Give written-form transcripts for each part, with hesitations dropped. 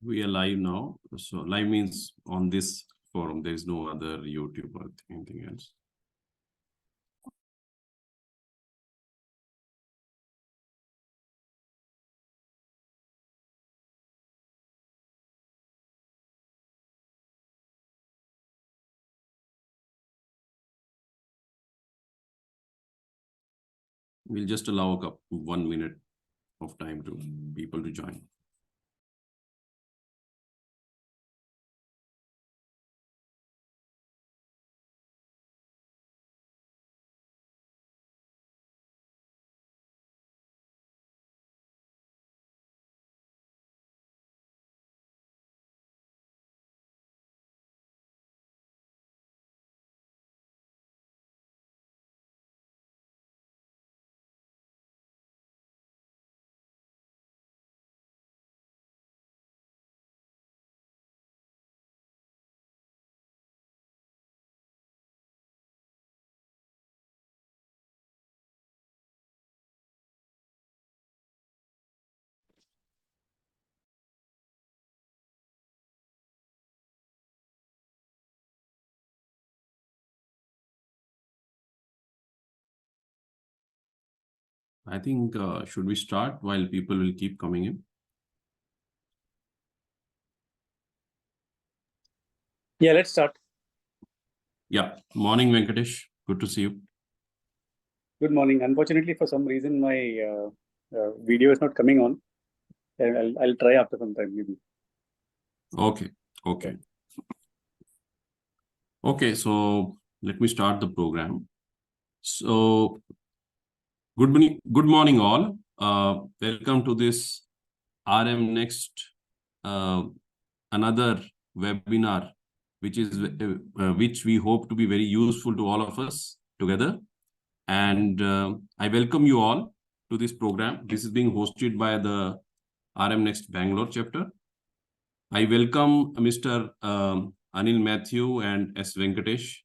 We are live now. So live means on this forum. There is no other YouTube or anything else. We'll just allow 1 minute of time to people to join. I think should we start while people will keep coming in? Yeah, let's start. Yeah. Morning, Venkatesh. Good to see you. Good morning. Unfortunately, for some reason, my video is not coming on. I'll try after some time, maybe. Okay. Okay. Okay. So let me start the program. So good morning, all. Welcome to this RMNext another webinar, which we hope to be very useful to all of us together. And I welcome you all to this program. This is being hosted by the RMNext Bangalore chapter. I welcome Mr. Anil Matthew and S. Venkatesh,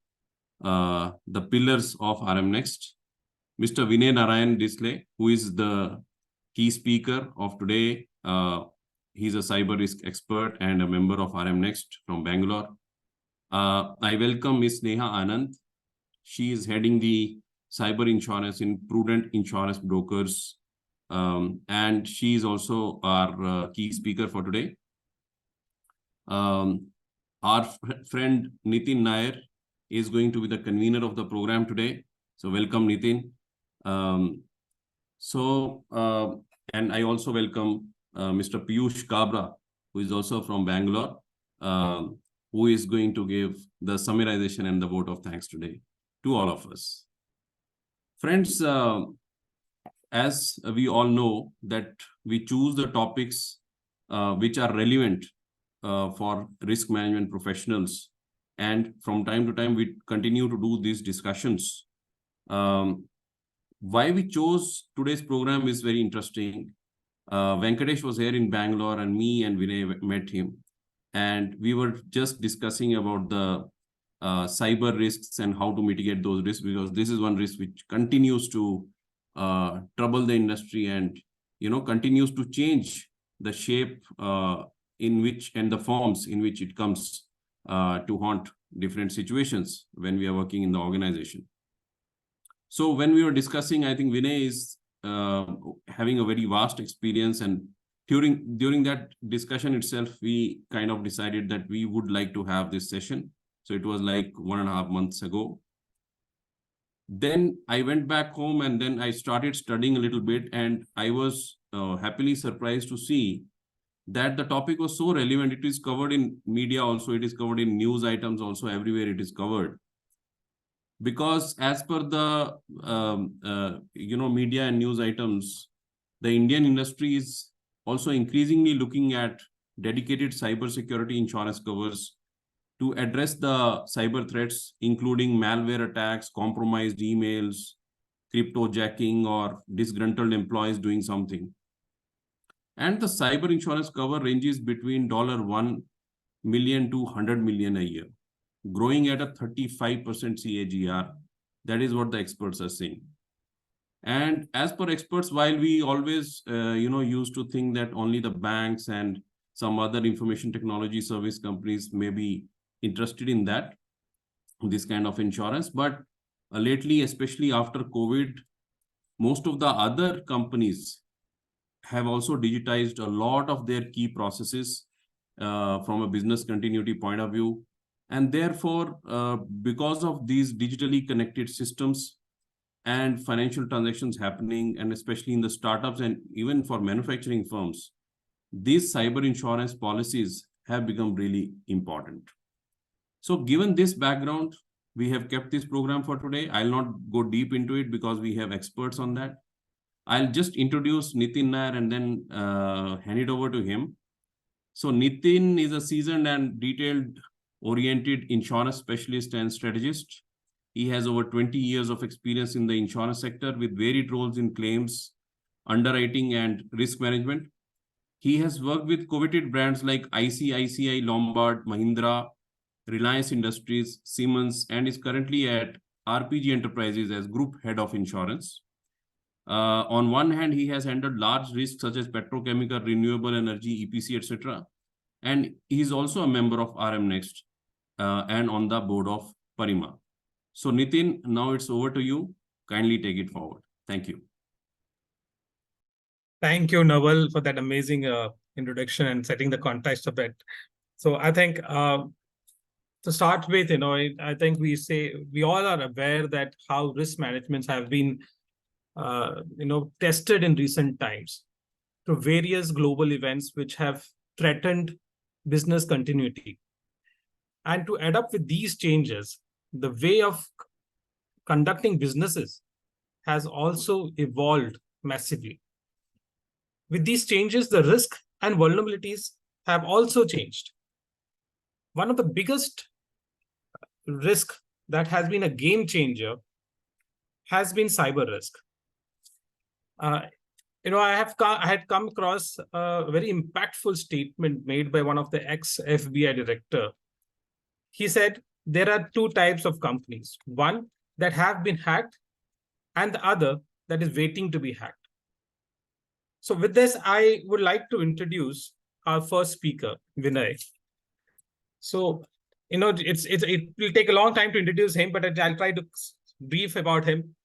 the pillars of RMNext. Mr. Vinay Narayanan Disley, who is the key speaker of today. He's a cyber risk expert and a member of RMNext from Bangalore. I welcome Ms. Neha Anand. She is heading the cyber insurance in Prudent Insurance Brokers. And she is also our key speaker for today. Our friend Nitin Nair is going to be the convener of the program today. So welcome, Nitin. And I also welcome Mr. Piyush Kabra, who is also from Bangalore, who is going to give the summarization and the vote of thanks today to all of us. Friends, as we all know that we choose the topics which are relevant for risk management professionals. And from time to time, we continue to do these discussions. Why we chose today's program is very interesting. Venkatesh was here in Bangalore and me and Vinay met him. And we were just discussing about the cyber risks and how to mitigate those risks, because this is one risk which continues to trouble the industry and, continues to change the shape in which and the forms in which it comes to haunt different situations when we are working in the organization. So when we were discussing, I think Vinay is having a very vast experience, and during that discussion itself, we kind of decided that we would like to have this session. So it was like 1.5 months ago. Then I went back home and then I started studying a little bit, and I was happily surprised to see that the topic was so relevant. It is covered in media also, it is covered in news items also, everywhere it is covered. Because as per the media and news items, the Indian industry is also increasingly looking at dedicated cybersecurity insurance covers to address the cyber threats, including malware attacks, compromised emails, cryptojacking, or disgruntled employees doing something. And the cyber insurance cover ranges between $1 million to 100 million a year, growing at a 35% CAGR. That is what the experts are saying. And as per experts, while we always, used to think that only the banks and some other information technology service companies may be interested in that, this kind of insurance. But lately, especially after COVID, most of the other companies have also digitized a lot of their key processes from a business continuity point of view. And therefore, because of these digitally connected systems and financial transactions happening, and especially in the startups and even for manufacturing firms, these cyber insurance policies have become really important. So given this background, we have kept this program for today. I'll not go deep into it because we have experts on that. I'll just introduce Nitin Nair and then hand it over to him. So Nitin is a seasoned and detailed-oriented insurance specialist and strategist. He has over 20 years of experience in the insurance sector with varied roles in claims, underwriting, and risk management. He has worked with coveted brands like ICICI, Lombard, Mahindra, Reliance Industries, Siemens, and is currently at RPG Enterprises as Group Head of Insurance. On one hand, he has handled large risks such as petrochemical, renewable energy, EPC, etc. And he is also a member of RMNext and on the board of Parima. So Nitin, now it's over to you. Kindly take it forward. Thank you. Thank you, Naval, for that amazing introduction and setting the context of it. So I think to start with, I think we all are aware that how risk managements have been tested in recent times through various global events which have threatened business continuity. And to adapt with these changes, the way of conducting businesses has also evolved massively. With these changes, the risk and vulnerabilities have also changed. One of the biggest risk that has been a game changer has been cyber risk. I had come across a very impactful statement made by one of the ex-FBI director. He said, there are two types of companies, one that have been hacked and the other that is waiting to be hacked. So with this, I would like to introduce our first speaker, Vinay. So, it will take a long time to introduce him, but I'll try to brief about him.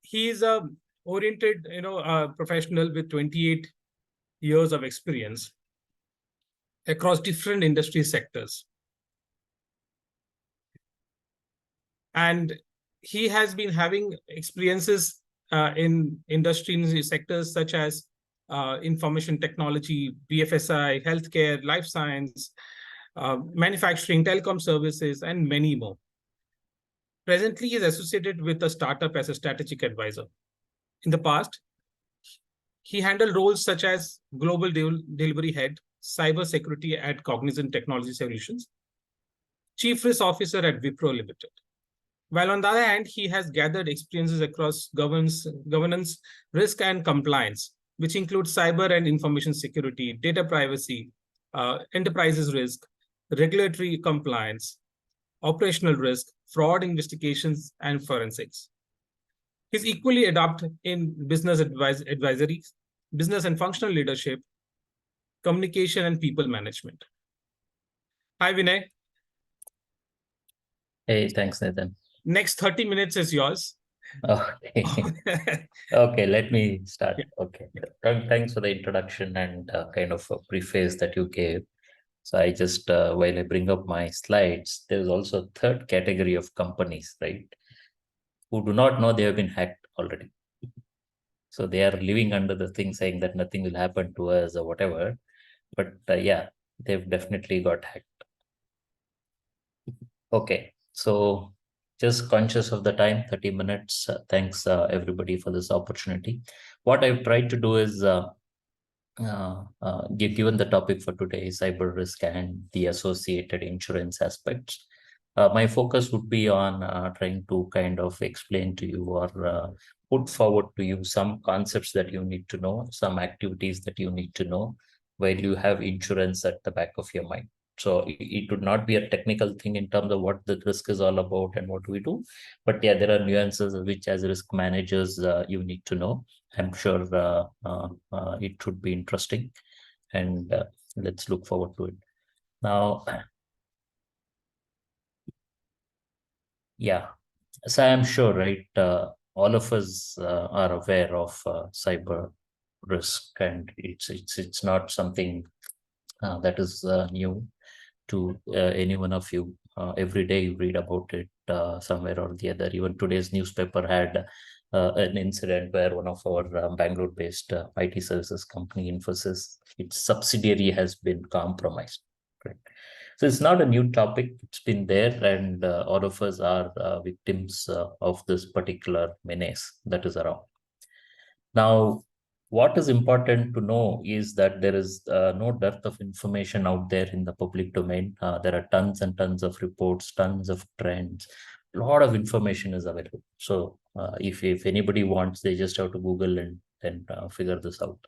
He is a oriented, professional with 28 years of experience across different industry sectors. And he has been having experiences in industry sectors such as information technology, BFSI, healthcare, life science, manufacturing, telecom services, and many more. Presently, he is associated with a startup as a strategic advisor. In the past, he handled roles such as Global Delivery Head, Cybersecurity at Cognizant Technology Solutions, Chief Risk Officer at Wipro Limited. While on the other hand, he has gathered experiences across governance, risk, and compliance, which includes cyber and information security, data privacy, enterprises risk, regulatory compliance, operational risk, fraud investigations, and forensics. He's equally adept in business advisory, business and functional leadership, communication, and people management. Hi, Vinay. Hey, thanks, Nathan. Next 30 minutes is yours. Okay. Okay, let me start. Okay. Thanks for the introduction and kind of a preface that you gave. So I just, while I bring up my slides, there's also a third category of companies, right, who do not know they have been hacked already. So they are living under the thing saying that nothing will happen to us or whatever. But yeah, they've definitely got hacked. Okay, so just conscious of the time, 30 minutes. Thanks everybody for this opportunity. What I've tried to do is given the topic for today, cyber risk and the associated insurance aspects. My focus would be on trying to kind of explain to you or put forward to you some concepts that you need to know, some activities that you need to know while you have insurance at the back of your mind. So it would not be a technical thing in terms of what the risk is all about and what we do. But yeah, there are nuances which as risk managers, you need to know. I'm sure it should be interesting. and let's look forward to it. Now, yeah, so I'm sure, right, all of us are aware of cyber risk, and it's not something that is new to any one of you. Every day you read about it somewhere or the other. Even today's newspaper had an incident where one of our Bangalore-based IT services company, Infosys, its subsidiary has been compromised. Right? So it's not a new topic. It's been there, and all of us are victims of this particular menace that is around. Now, what is important to know is that there is no dearth of information out there in the public domain. There are tons and tons of reports, tons of trends. A lot of information is available. So if anybody wants, they just have to Google and then figure this out,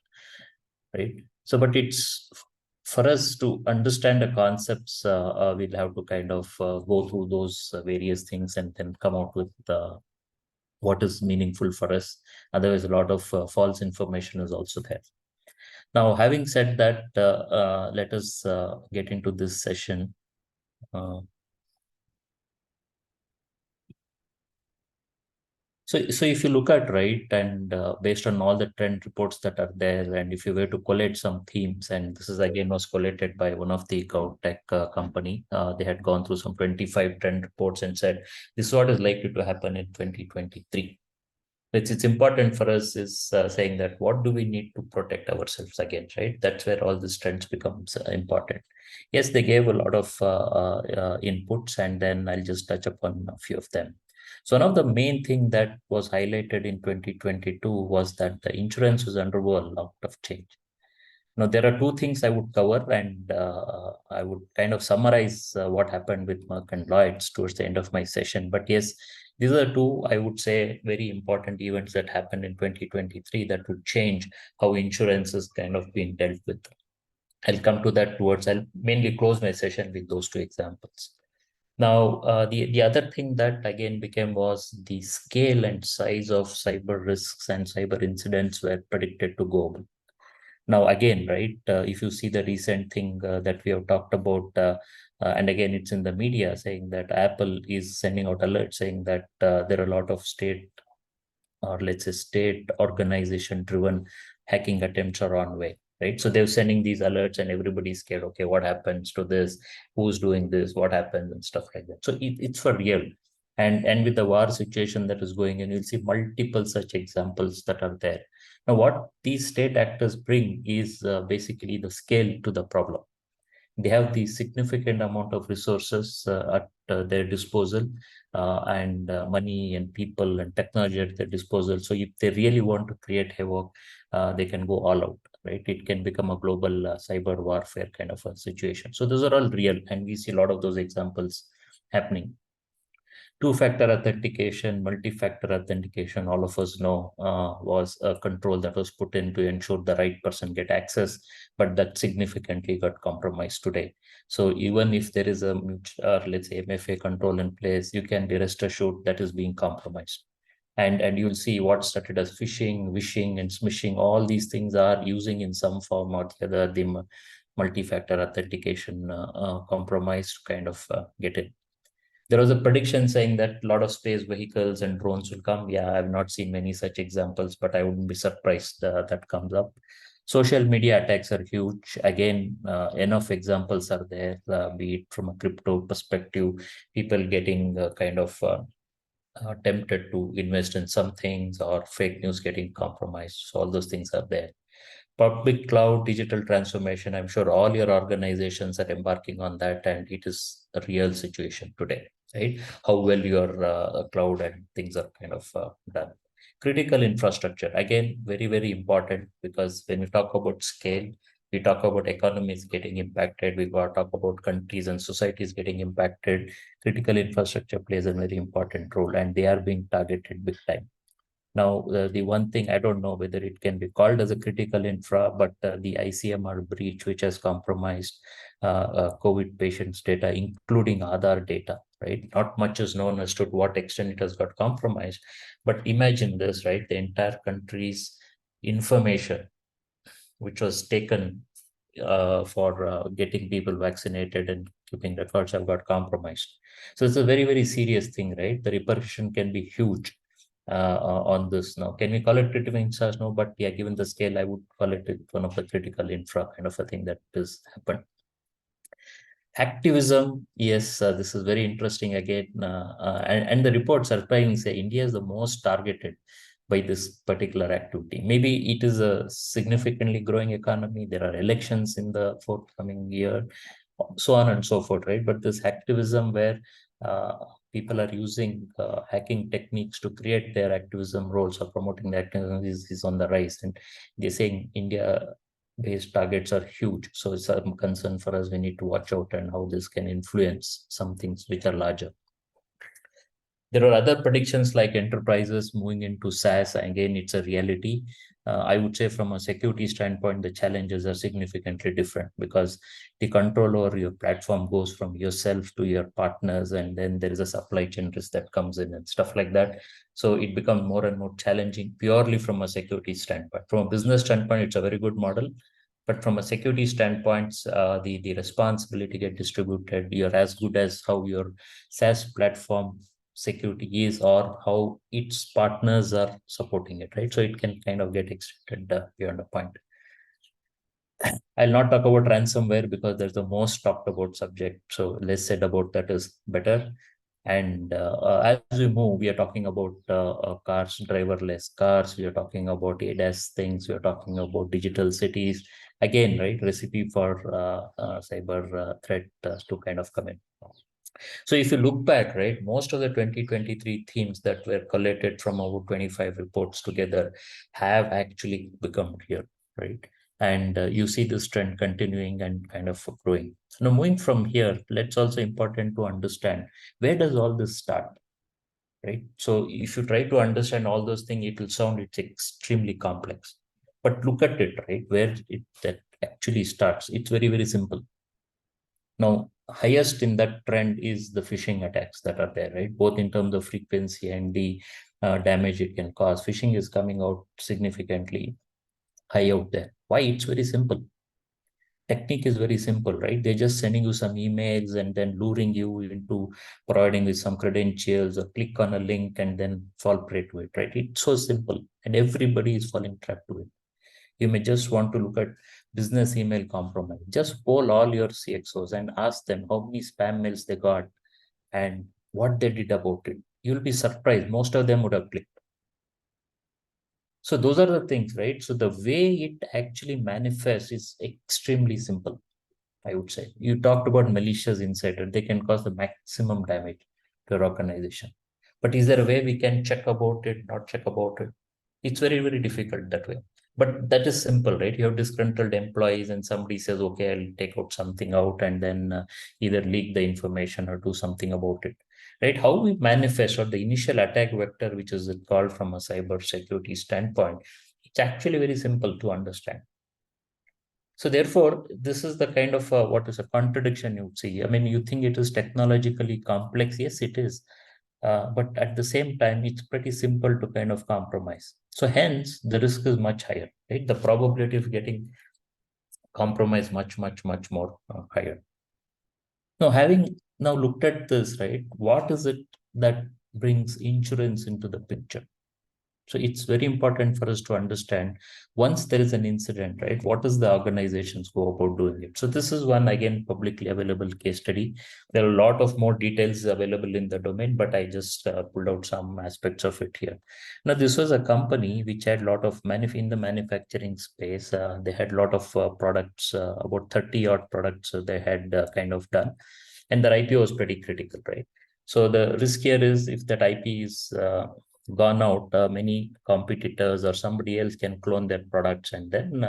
right? So, but it's for us to understand the concepts, we'll have to kind of go through those various things and then come out with what is meaningful for us. Otherwise, a lot of false information is also there. Now, having said that, let us get into this session. So if you look at, right, and based on all the trend reports that are there, and if you were to collate some themes, and this is again was collated by one of the GovTech company, they had gone through some 25 trend reports and said, this is what is likely to happen in 2023. It's important for us is saying that what do we need to protect ourselves against, right? That's where all these trends becomes important. Yes, they gave a lot of inputs, and then I'll just touch upon a few of them. So one of the main thing that was highlighted in 2022 was that the insurance was undergo a lot of change. Now, there are two things I would cover, and I would kind of summarize what happened with Merck and Lloyd's towards the end of my session. But yes, these are two, I would say, very important events that happened in 2023 that would change how insurance is kind of being dealt with. I'll come to that towards, I'll mainly close my session with those two examples. Now, the other thing that again became was the scale and size of cyber risks and cyber incidents were predicted to go up. Now, again, right, if you see the recent thing that we have talked about, and again, it's in the media saying that Apple is sending out alerts saying that there are a lot of state or let's say state organization driven hacking attempts are on way, right? So they're sending these alerts and everybody's scared. Okay, what happens to this? Who's doing this? What happens and stuff like that. So it's for real. And with the war situation that is going in, you'll see multiple such examples that are there. Now, what these state actors bring is basically the scale to the problem. They have the significant amount of resources at their disposal and money and people and technology at their disposal. So if they really want to create havoc, they can go all out, right? It can become a global cyber warfare kind of a situation. So those are all real, and we see a lot of those examples happening. Two-factor authentication, multi-factor authentication, all of us know was a control that was put in to ensure the right person get access, but that significantly got compromised today. So even if there is a, let's say, MFA control in place, you can be rest assured that is being compromised. And you'll see what started as phishing, wishing, and smishing. All these things are using in some form or the other the multi-factor authentication compromise to kind of get it. There was a prediction saying that a lot of space vehicles and drones will come. Yeah, I've not seen many such examples, but I wouldn't be surprised that comes up. Social media attacks are huge. Again, enough examples are there, be it from a crypto perspective, people getting kind of tempted to invest in some things, or fake news getting compromised. So all those things are there. Public cloud digital transformation, I'm sure all your organizations are embarking on that, and it is a real situation today, right? How well your cloud and things are kind of done. Critical infrastructure, again, very, very important, because when we talk about scale, we talk about economies getting impacted, we got to talk about countries and societies getting impacted. Critical infrastructure plays a very important role, and they are being targeted big time. Now, the one thing, I don't know whether it can be called as a critical infra, but the ICMR breach, which has compromised COVID patients' data, including Aadhaar data, right? Not much is known as to what extent it has got compromised. But imagine this, right? The entire country's information, which was taken for getting people vaccinated and keeping records have got compromised. So it's a very, very serious thing, right? The repercussion can be huge on this now. Can we call it critical infra? No, but yeah, given the scale, I would call it one of the critical infra kind of a thing that has happened. Activism, yes, this is very interesting again. And the reports are trying to say India is the most targeted by this particular activity. Maybe it is a significantly growing economy. There are elections in the forthcoming year, so on and so forth, right? But this activism where people are using hacking techniques to create their activism roles or promoting the activism is on the rise. And they're saying India-based targets are huge. So it's a concern for us. We need to watch out and how this can influence some things which are larger. There are other predictions like enterprises moving into SaaS. Again, it's a reality. I would say from a security standpoint, the challenges are significantly different because the control over your platform goes from yourself to your partners, and then there is a supply chain risk that comes in and stuff like that. So it becomes more and more challenging purely from a security standpoint. From a business standpoint, it's a very good model. But from a security standpoint, the responsibility get distributed. You're as good as how your SaaS platform security is or how its partners are supporting it, right? So it can kind of get extended beyond a point. I'll not talk about ransomware because that's the most talked about subject. So less said about that is better. And as we move, we are talking about cars, driverless cars. We are talking about ADAS things. We are talking about digital cities. Again, right, recipe for cyber threat to kind of come in. So if you look back, right, most of the 2023 themes that were collated from our 25 reports together have actually become clear, right? And you see this trend continuing and kind of growing. So now moving from here, let's also important to understand where does all this start, right? So if you try to understand all those things, it will sound it's extremely complex. But look at it, right, where that actually starts. It's very, very simple. Now, highest in that trend is the phishing attacks that are there, right? Both in terms of frequency and the damage it can cause. Phishing is coming out significantly high out there. Why? It's very simple. Technique is very simple, right? They're just sending you some emails and then luring you into providing with some credentials or click on a link and then fall prey to it, right? It's so simple and everybody is falling trap to it. You may just want to look at business email compromise. Just poll all your CXOs and ask them how many spam mails they got and what they did about it. You'll be surprised. Most of them would have clicked. So those are the things, right? So the way it actually manifests is extremely simple, I would say. You talked about malicious insider. They can cause the maximum damage to your organization. But is there a way we can check about it, not check about it? It's very, very difficult that way. But that is simple, right? You have disgruntled employees and somebody says, okay, I'll take out something out and then either leak the information or do something about it, right? How we manifest or the initial attack vector, which is called from a cyber security standpoint, it's actually very simple to understand. So therefore, this is the kind of what is a contradiction you would see. I mean, you think it is technologically complex. Yes, it is. But at the same time, it's pretty simple to kind of compromise. So hence, the risk is much higher, right? The probability of getting compromised much, much, much more higher. Now, having now looked at this, right, what is it that brings insurance into the picture? So it's very important for us to understand once there is an incident, right? What does the organizations go about doing it? So this is one, again, publicly available case study. There are a lot of more details available in the domain, but I just pulled out some aspects of it here. Now, this was a company which had a lot of in the manufacturing space. They had a lot of products, about 30 odd products they had kind of done. And their IP was pretty critical, right? So the risk here is if that IP is gone out, many competitors or somebody else can clone their products and then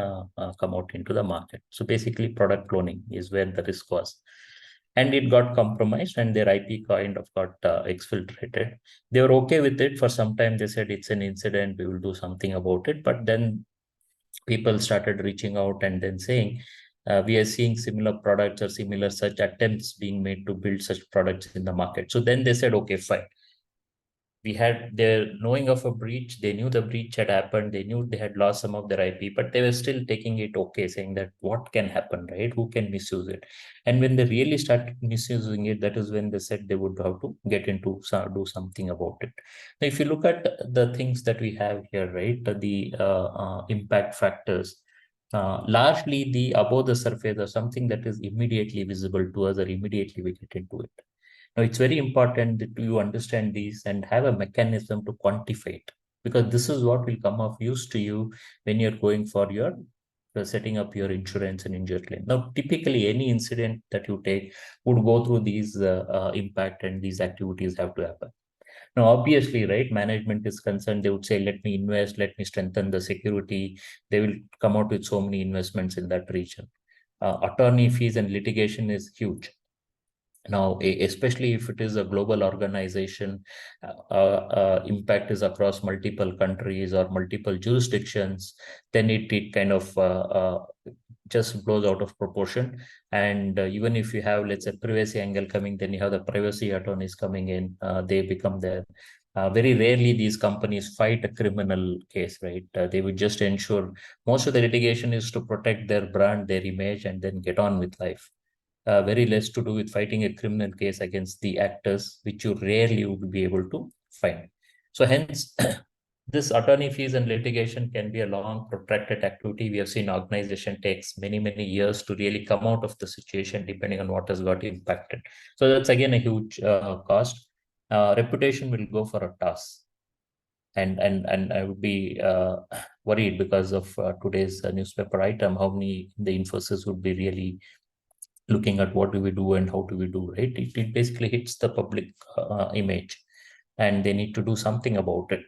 come out into the market. So basically product cloning is where the risk was. And it got compromised and their IP kind of got exfiltrated. They were okay with it for some time. They said it's an incident, we will do something about it. But then people started reaching out and then saying, we are seeing similar products or similar such attempts being made to build such products in the market. So then they said, okay, fine. we had their knowing of a breach. They knew the breach had happened. They knew they had lost some of their IP, but they were still taking it okay, saying that what can happen, right? Who can misuse it? And when they really started misusing it, that is when they said they would have to get into do something about it. Now, if you look at the things that we have here, right, the impact factors, largely the above the surface or something that is immediately visible to us or immediately we get into it. Now, it's very important that you understand these and have a mechanism to quantify it, because this is what will come of use to you when you're going for your setting up your insurance and injury claim. Now, typically any incident that you take would go through these impact, and these activities have to happen. Now, obviously, right, management is concerned. They would say, let me invest, let me strengthen the security. They will come out with so many investments in that region. Attorney fees and litigation is huge. Now, especially if it is a global organization, impact is across multiple countries or multiple jurisdictions, then it kind of just blows out of proportion. And even if you have, let's say, privacy angle coming, then you have the privacy attorneys coming in, they become there. Very rarely these companies fight a criminal case, right? They would just ensure most of the litigation is to protect their brand, their image, and then get on with life. Very less to do with fighting a criminal case against the actors, which you rarely would be able to find. So hence, this attorney fees and litigation can be a long, protracted activity. We have seen organization takes many, many years to really come out of the situation, depending on what has got impacted. So that's again a huge cost. Reputation will go for a toss. And I would be worried because of today's newspaper item, how many the Infosys would be really looking at what do we do and how do we do, right? It basically hits the public image, and they need to do something about it.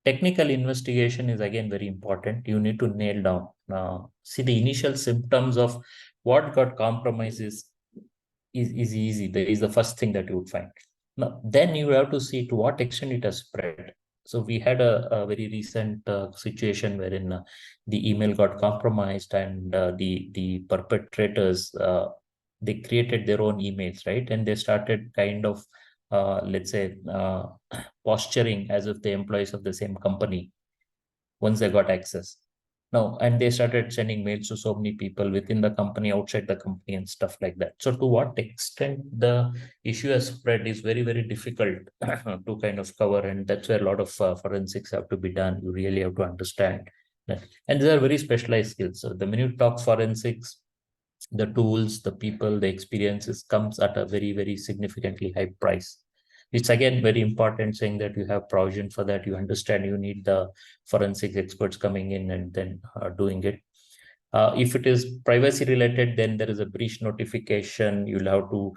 Technical investigation is again very important. You need to nail down, see the initial symptoms of what got compromised is easy. That is the first thing that you would find. Now, then you have to see to what extent it has spread. So we had a very recent situation wherein the email got compromised, and the perpetrators, they created their own emails, right? And they started kind of, let's say, posturing as if the employees of the same company once they got access. No, and they started sending mails to so many people within the company, outside the company, and stuff like that. So to what extent the issue has spread is very, very difficult to kind of cover. And that's where a lot of forensics have to be done. You really have to understand that. And these are very specialized skills. So the minute you talk forensics, the tools, the people, the experiences comes at a very, very significantly high price. It's again very important, saying that you have provision for that. You understand you need the forensic experts coming in and then doing it. If it is privacy related, then there is a breach notification. You'll have to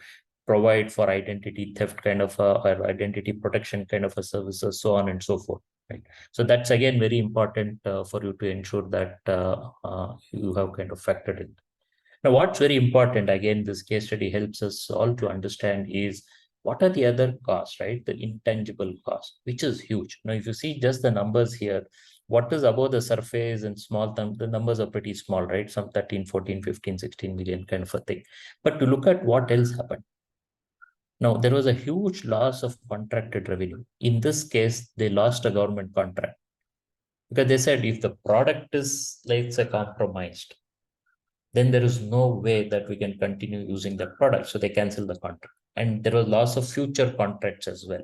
provide for identity theft kind of or identity protection kind of a services, so on and so forth. Right. So that's again very important for you to ensure that you have kind of factored in. Now, what's very important, again, this case study helps us all to understand is what are the other costs, right? The intangible cost, which is huge. Now, if you see just the numbers here, what is above the surface and small, the numbers are pretty small, right? Some 13, 14, 15, 16 million kind of a thing. But to look at what else happened. Now, there was a huge loss of contracted revenue. In this case, they lost a government contract because they said if the product is, like, say, compromised, then there is no way that we can continue using that product. So they cancel the contract. And there was loss of future contracts as well.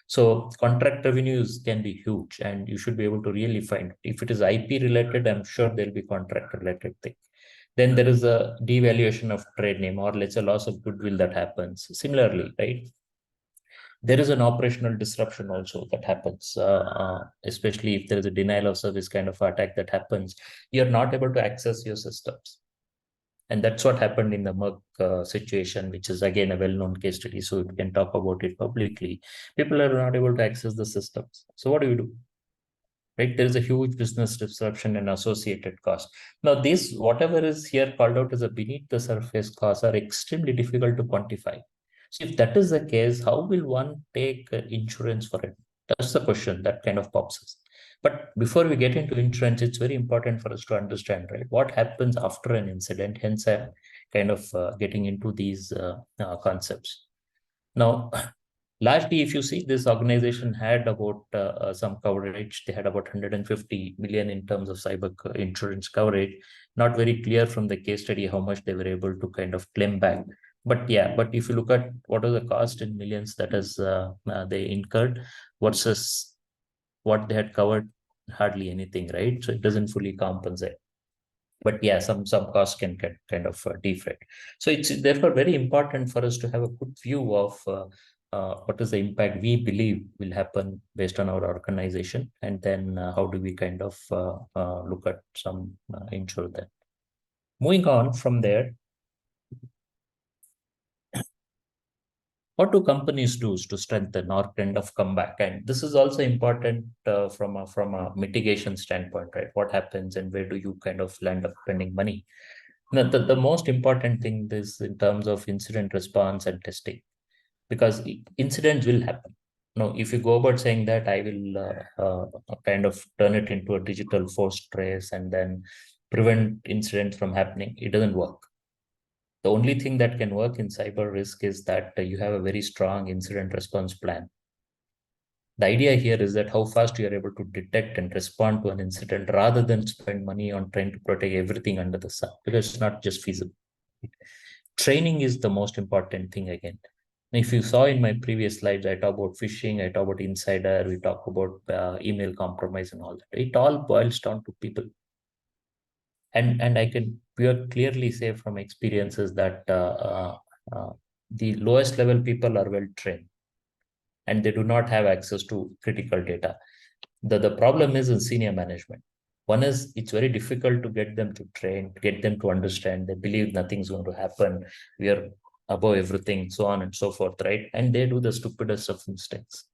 So contract revenues can be huge, and you should be able to really find. If it is IP related, I'm sure there'll be contract related thing. Then there is a devaluation of trade name, or let's say loss of goodwill that happens. Similarly, right? There is an operational disruption also that happens, especially if there is a denial of service kind of attack that happens. You're not able to access your systems. And that's what happened in the Merck situation, which is again a well-known case study. So we can talk about it publicly. People are not able to access the systems. So what do you do? Right? There is a huge business disruption and associated cost. Now, this, whatever is here called out as a beneath the surface costs, are extremely difficult to quantify. So if that is the case, how will one take insurance for it? That's the question that kind of pops us. But before we get into insurance, it's very important for us to understand, right, what happens after an incident. Hence, I'm kind of getting into these concepts. Now, Largely, if you see, this organization had about some coverage. They had about 150 million in terms of cyber insurance coverage. Not very clear from the case study how much they were able to kind of claim back. But yeah, but if you look at what are the cost in millions that is they incurred versus what they had covered, hardly anything, right? So it doesn't fully compensate. But yeah, some costs can get kind of defrayed. So it's therefore very important for us to have a good view of what is the impact we believe will happen based on our organization, and then how do we kind of look at some ensure that. Moving on from there, what do companies do to strengthen or kind of come back? And this is also important from a mitigation standpoint, right? What happens and where do you kind of land up spending money? Now, the most important thing is in terms of incident response and testing, because incidents will happen. Now, if you go about saying that I will kind of turn it into a digital force trace and then prevent incidents from happening, it doesn't work. The only thing that can work in cyber risk is that you have a very strong incident response plan. The idea here is that how fast you are able to detect and respond to an incident rather than spend money on trying to protect everything under the sun, because it's not just feasible. Training is the most important thing again. If you saw in my previous slides, I talk about phishing, I talk about insider, we talk about email compromise and all that. It all boils down to people. And I can clearly say from experiences that the lowest level people are well trained and they do not have access to critical data. The problem is in senior management. One is it's very difficult to get them to train, get them to understand. They believe nothing's going to happen. We are above everything, so on and so forth, right? And they do the stupidest of mistakes.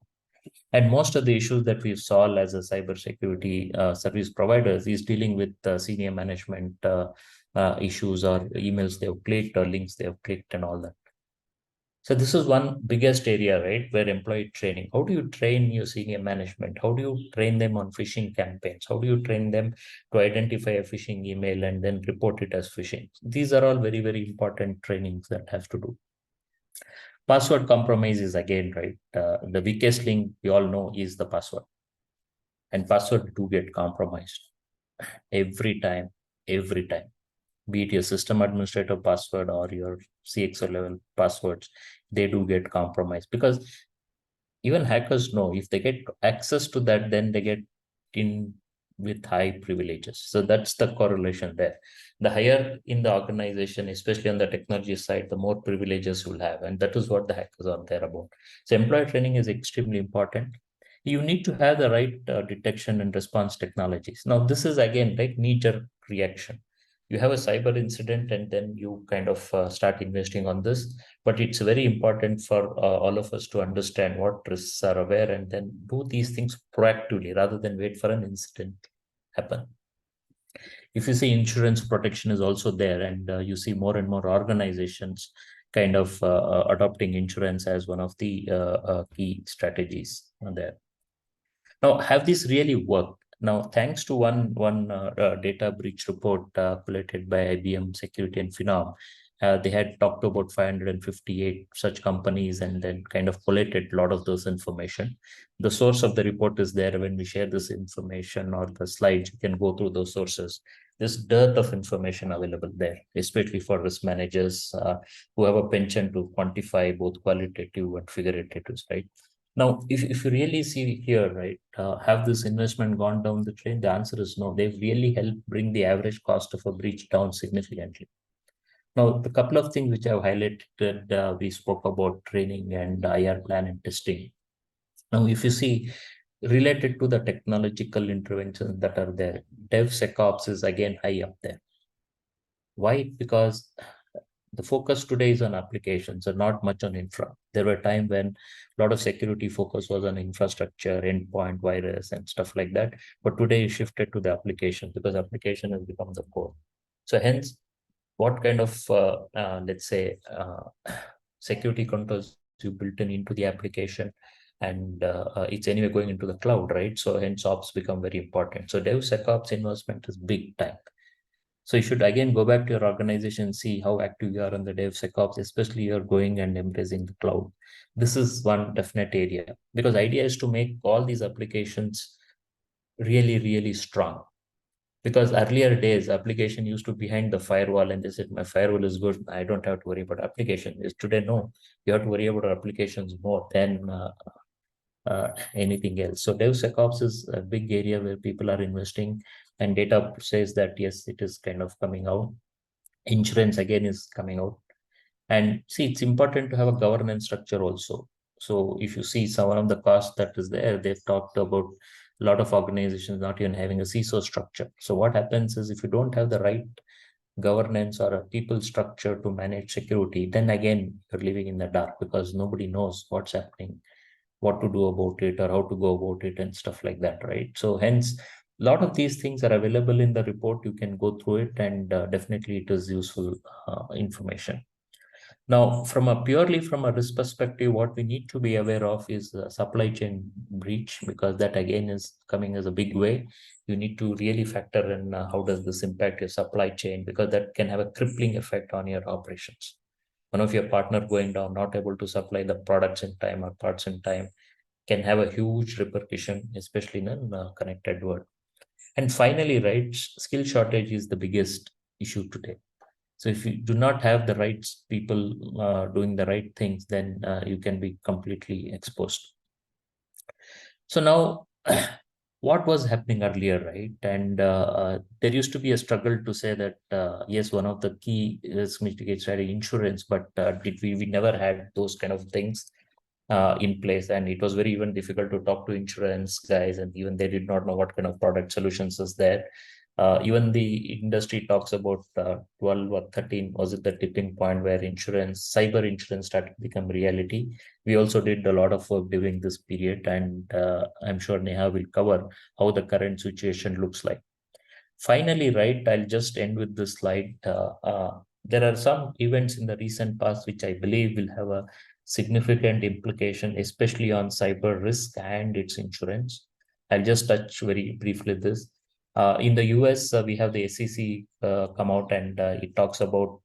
And most of the issues that we solve as a cybersecurity service providers is dealing with senior management issues or emails they've clicked or links they've clicked and all that. So this is one biggest area, right, where employee training. How do you train your senior management? How do you train them on phishing campaigns? How do you train them to identify a phishing email and then report it as phishing? These are all very, very important trainings that have to do. Password compromise is again, right? The weakest link we all know is the password. And password do get compromised every time. Be it your system administrator password or your CXO level passwords, they do get compromised, because even hackers know if they get access to that, then they get in with high privileges. So that's the correlation there. The higher in the organization, especially on the technology side, the more privileges you'll have. And that is what the hackers are there about. So employee training is extremely important. You need to have the right detection and response technologies. Now, this is again, right, knee-jerk reaction. You have a cyber incident and then you kind of start investing on this. But it's very important for all of us to understand what risks are aware and then do these things proactively rather than wait for an incident happen. If you see, insurance protection is also there, and you see more and more organizations kind of adopting insurance as one of the key strategies there. Now, have this really worked? Now, thanks to one data breach report collated by IBM Security and Phenom, they had talked about 558 such companies and then kind of collated a lot of those information. The source of the report is there. When we share this information or the slides, you can go through those sources. There's dearth of information available there, especially for risk managers who have a penchant to quantify both qualitative and figuratives, right? Now, if you really see here, right, have this investment gone down the drain? The answer is no. They've really helped bring the average cost of a breach down significantly. Now, the couple of things which I've highlighted, we spoke about training and IR plan and testing. Now, if you see, related to the technological interventions that are there, DevSecOps is again high up there. Why? Because the focus today is on applications and not much on infra. There were times when a lot of security focus was on infrastructure, endpoint, virus, and stuff like that. But today is shifted to the application because application has become the core. So hence, what kind of, let's say, security controls you built into the application, and it's anyway going into the cloud, right? So hence ops become very important. So DevSecOps investment is big time. So you should again go back to your organization, see how active you are on the DevSecOps, especially you're going and embracing the cloud. This is one definite area, because idea is to make all these applications really, really strong. Because earlier days, application used to be behind the firewall and they said, my firewall is good, I don't have to worry about application. Is today, no, you have to worry about applications more than anything else. So DevSecOps is a big area where people are investing, and data says that yes, it is kind of coming out. Insurance again is coming out. And see, it's important to have a governance structure also. So if you see some of the cost that is there, they've talked about a lot of organizations not even having a CISO structure. So what happens is, if you don't have the right governance or a people structure to manage security, then again, you're living in the dark, because nobody knows what's happening, what to do about it, or how to go about it, and stuff like that, right? So hence, a lot of these things are available in the report. You can go through it, and definitely it is useful information. Now, purely from a risk perspective, what we need to be aware of is supply chain breach, because that again is coming as a big way. You need to really factor in how does this impact your supply chain, because that can have a crippling effect on your operations. One of your partner going down, not able to supply the products in time or parts in time, can have a huge repercussion, especially in a connected world. And finally, right, skill shortage is the biggest issue today. So if you do not have the right people doing the right things, then you can be completely exposed. So now, what was happening earlier, right? And there used to be a struggle to say that, yes, one of the key risk mitigation strategy insurance, but we never had those kind of things in place. And it was very even difficult to talk to insurance guys, and even they did not know what kind of product solutions is there. Even the industry talks about 12 or 13 was it the tipping point where cyber insurance started to become reality. We also did a lot of work during this period, and I'm sure Neha will cover how the current situation looks like. Finally, right, I'll just end with this slide. There are some events in the recent past which I believe will have a significant implication, especially on cyber risk and its insurance. I'll just touch very briefly this. In the US, we have the SEC come out, and it talks about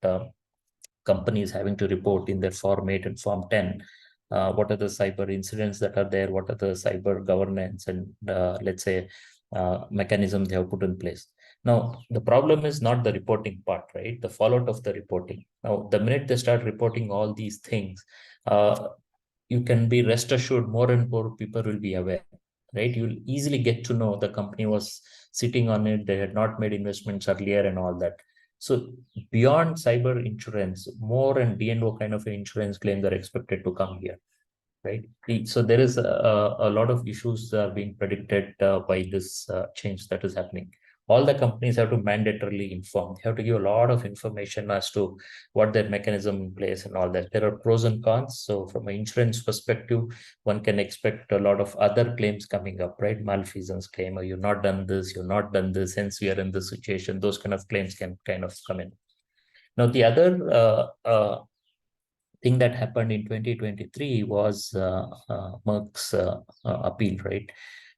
companies having to report in their Form 8 and Form 10. What are the cyber incidents that are there? What are the cyber governance and let's say mechanism they have put in place? Now, the problem is not the reporting part, right? The fallout of the reporting. Now, the minute they start reporting all these things, you can be rest assured more and more people will be aware, right? You'll easily get to know the company was sitting on it, they had not made investments earlier and all that. So beyond cyber insurance, more and D&O kind of insurance claims are expected to come here, right? So there is a lot of issues being predicted by this change that is happening. All the companies have to mandatorily inform. They have to give a lot of information as to what their mechanism in place and all that. There are pros and cons. So from an insurance perspective, one can expect a lot of other claims coming up, right? Malfeasance claim, or you've not done this, you've not done this, hence we are in this situation. Those kind of claims can kind of come in. Now, the other thing that happened in 2023 was Merck's appeal, right?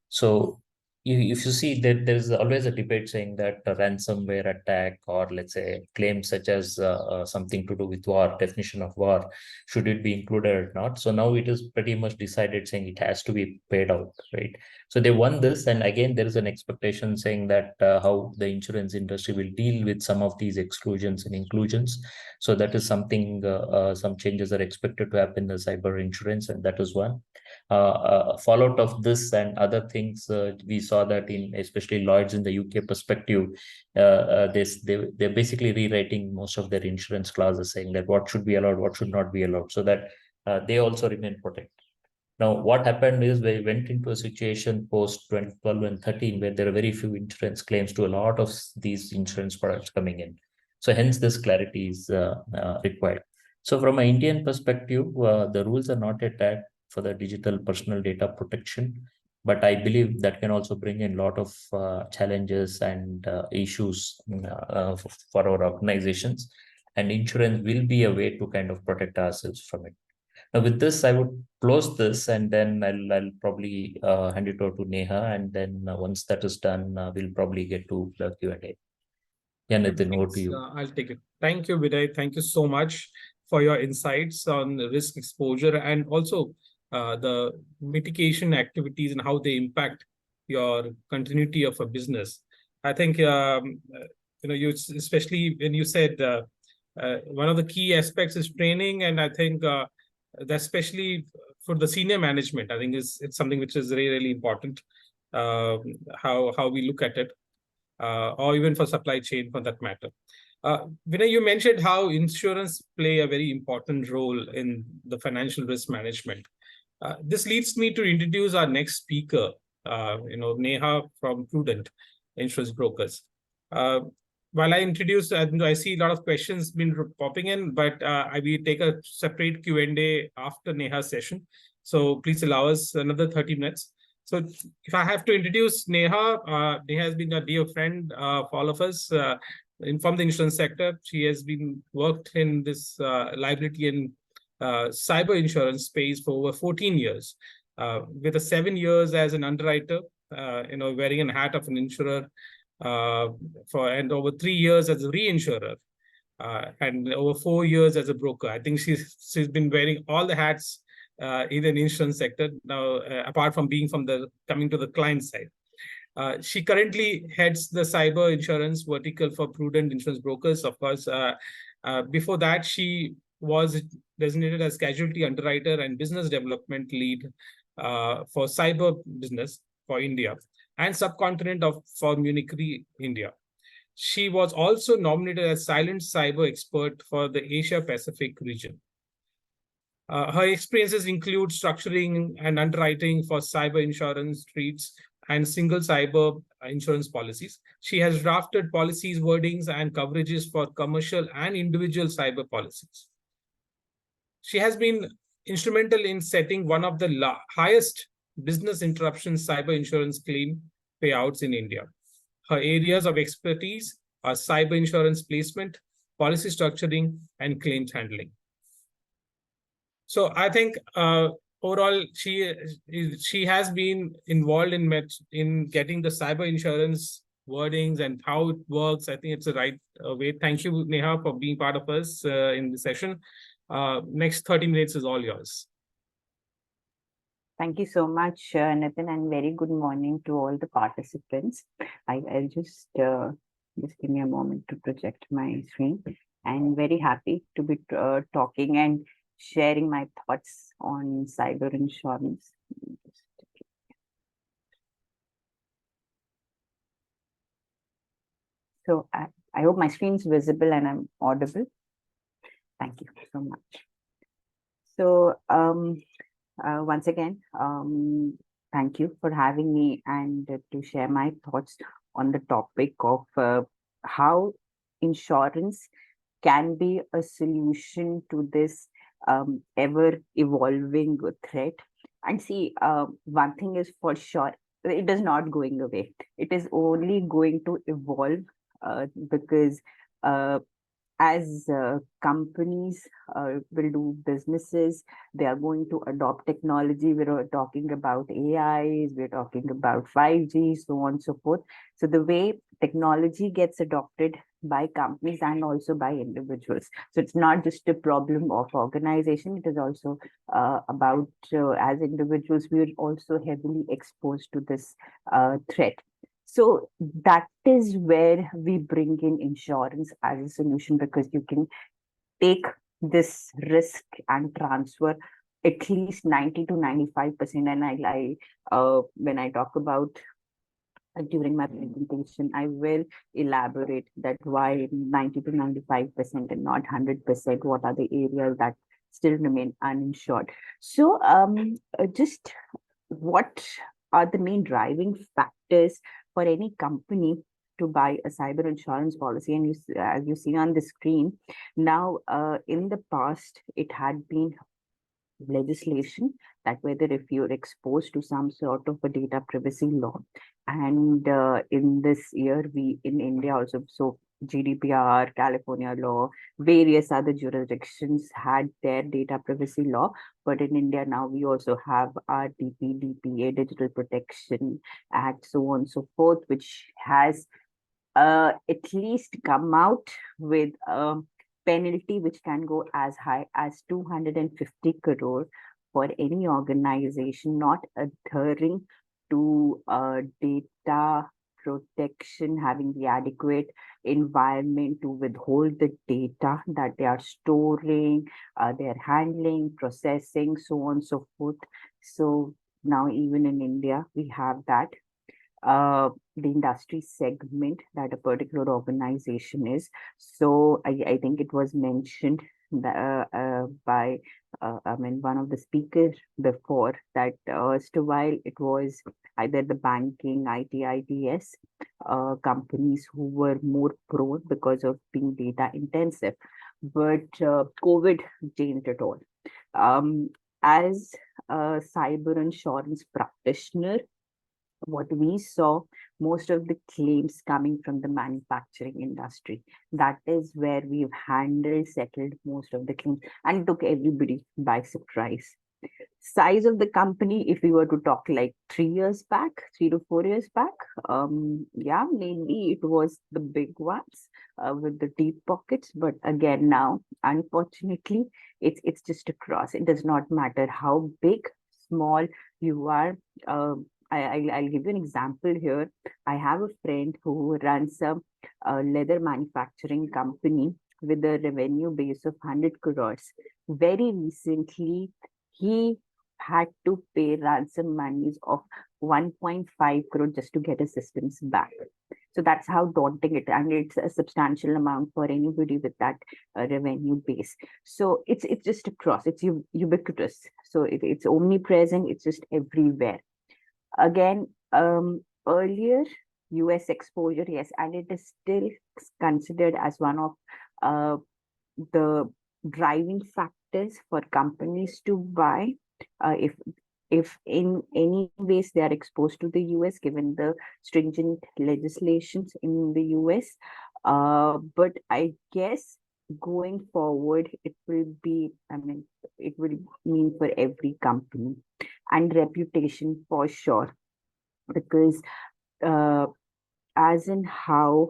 So if you see that there's always a debate saying that a ransomware attack, or let's say claims such as something to do with war, definition of war, should it be included or not? So now it is pretty much decided saying it has to be paid out, right? So they won this, and again there is an expectation saying that how the insurance industry will deal with some of these exclusions and inclusions. So that is something, some changes are expected to happen in the cyber insurance, and that is one. Fallout of this and other things, we saw that in especially Lloyd's in the UK perspective, they're basically rewriting most of their insurance clauses, saying that what should be allowed, what should not be allowed, so that they also remain protected. Now, what happened is we went into a situation post 2012 and 13 where there are very few insurance claims to a lot of these insurance products coming in. So hence this clarity is required. So from an Indian perspective, the rules are not yet that for the digital personal data protection, but I believe that can also bring in a lot of challenges and issues for our organizations, and insurance will be a way to kind of protect ourselves from it. Now, with this, I would close this, and then I'll probably hand it over to Neha, and then once that is done, we'll probably get to the Q&A. Yeah, Nitin, over to you. I'll take it. Thank you, Vinay. Thank you so much for your insights on risk exposure and also the mitigation activities and how they impact your continuity of a business. I think you especially when you said one of the key aspects is training, and I think that especially for the senior management, I think it's something which is really, really important. How we look at it, or even for supply chain for that matter. Vinay, you mentioned how insurance play a very important role in the financial risk management. This leads me to introduce our next speaker, Neha from Prudent Insurance Brokers. While I introduce, I see a lot of questions been popping in, but I will take a separate Q&A after Neha's session. So please allow us another 30 minutes. So if I have to introduce Neha, Neha has been a dear friend for all of us from the insurance sector. She has been worked in this liability and cyber insurance space for over 14 years, with 7 years as an underwriter, wearing a hat of an insurer, and over 3 years as a reinsurer, and over 4 years as a broker. I think she's been wearing all the hats in the insurance sector now, apart from being coming to the client side. She currently heads the cyber insurance vertical for Prudent Insurance Brokers. Of course, before that, she was designated as casualty underwriter and business development lead for cyber business for India and subcontinent for Munich Re India. She was also nominated as silent cyber expert for the Asia Pacific region. Her experiences include structuring and underwriting for cyber insurance treaties and single cyber insurance policies. She has drafted policies, wordings, and coverages for commercial and individual cyber policies. She has been instrumental in setting one of the highest business interruption cyber insurance claim payouts in India. Her areas of expertise are cyber insurance placement, policy structuring, and claims handling. So I think overall, she has been involved in getting the cyber insurance wordings and how it works. I think it's the right way. Thank you, Neha, for being part of us in the session. Next 30 minutes is all yours. Thank you so much, Nitin, and very good morning to all the participants. I'll just give me a moment to project my screen. I'm very happy to be talking and sharing my thoughts on cyber insurance. So I hope my screen is visible and I'm audible. Thank you so much. So once again, thank you for having me and to share my thoughts on the topic of how insurance can be a solution to this ever evolving threat. And see, one thing is for sure, it is not going away. It is only going to evolve because as companies will do businesses, they are going to adopt technology. We're talking about AIs, we're talking about 5G, so on and so forth. So the way technology gets adopted by companies and also by individuals. So it's not just a problem of organization, it is also about as individuals, we're also heavily exposed to this threat. So that is where we bring in insurance as a solution, because you can take this risk and transfer at least 90 to 95%. And I when I talk about during my presentation, I will elaborate that why 90 to 95% and not 100%. What are the areas that still remain uninsured? So just what are the main driving factors for any company to buy a cyber insurance policy? And as you see on the screen now, in the past, it had been legislation that whether if you're exposed to some sort of a data privacy law, and in this year we in India also, so GDPR, California law, various other jurisdictions had their data privacy law, but in India now we also have our DPA, Digital Protection Act, so on and so forth, which has at least come out with a penalty which can go as high as 250 crore for any organization not adhering to data protection, having the adequate environment to withhold the data that they are storing, they are handling, processing, so on and so forth. So now even in India, we have that the industry segment that a particular organization is. So I think it was mentioned that, by one of the speakers before that while it was either the banking, IT, ITS companies who were more prone because of being data intensive, but COVID changed it all. As a cyber insurance practitioner, what we saw, most of the claims coming from the manufacturing industry. That is where we've settled most of the claims, and it took everybody by surprise. Size of the company, if we were to talk like 3 years back, 3 to 4 years back, yeah, mainly it was the big ones with the deep pockets. But again, now, unfortunately, it's just a cross. It does not matter how big, small you are. I'll give you an example here. I have a friend who runs a leather manufacturing company with a revenue base of 100 crores. Very recently, he had to pay ransom monies of 1.5 crore just to get his systems back. So that's how daunting it, and it's a substantial amount for anybody with that revenue base. So it's just across, it's ubiquitous. So it's omnipresent, it's just everywhere. Again, earlier US exposure, yes, and it is still considered as one of the driving factors for companies to buy if in any ways they are exposed to the US, given the stringent legislations in the US. But I guess going forward, it will be, it will mean for every company, and reputation for sure, because as in how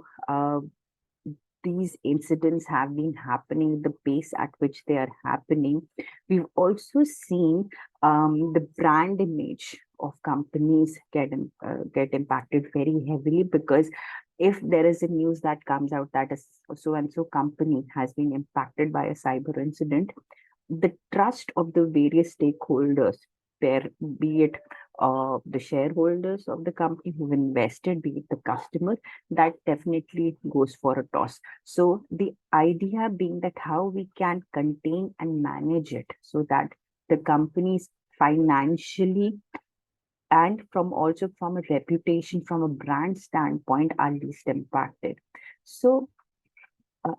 these incidents have been happening, the pace at which they are happening, we've also seen the brand image of companies get impacted very heavily, because if there is a news that comes out that a so and so company has been impacted by a cyber incident, the trust of the various stakeholders there, be it the shareholders of the company who've invested, be it the customer, that definitely goes for a toss. So the idea being that how we can contain and manage it so that the companies financially and from a reputation, from a brand standpoint, are least impacted. So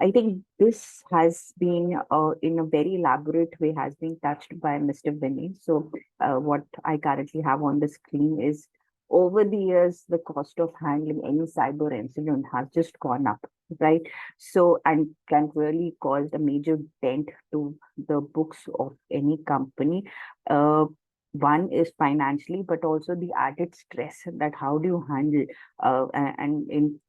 I think this has been, in a very elaborate way, has been touched by Mr. Vinay. So what I currently have on the screen is, over the years, the cost of handling any cyber incident has just gone up, right? So, and can really cause a major dent to the books of any company. One is financially, but also the added stress that how do you handle, and in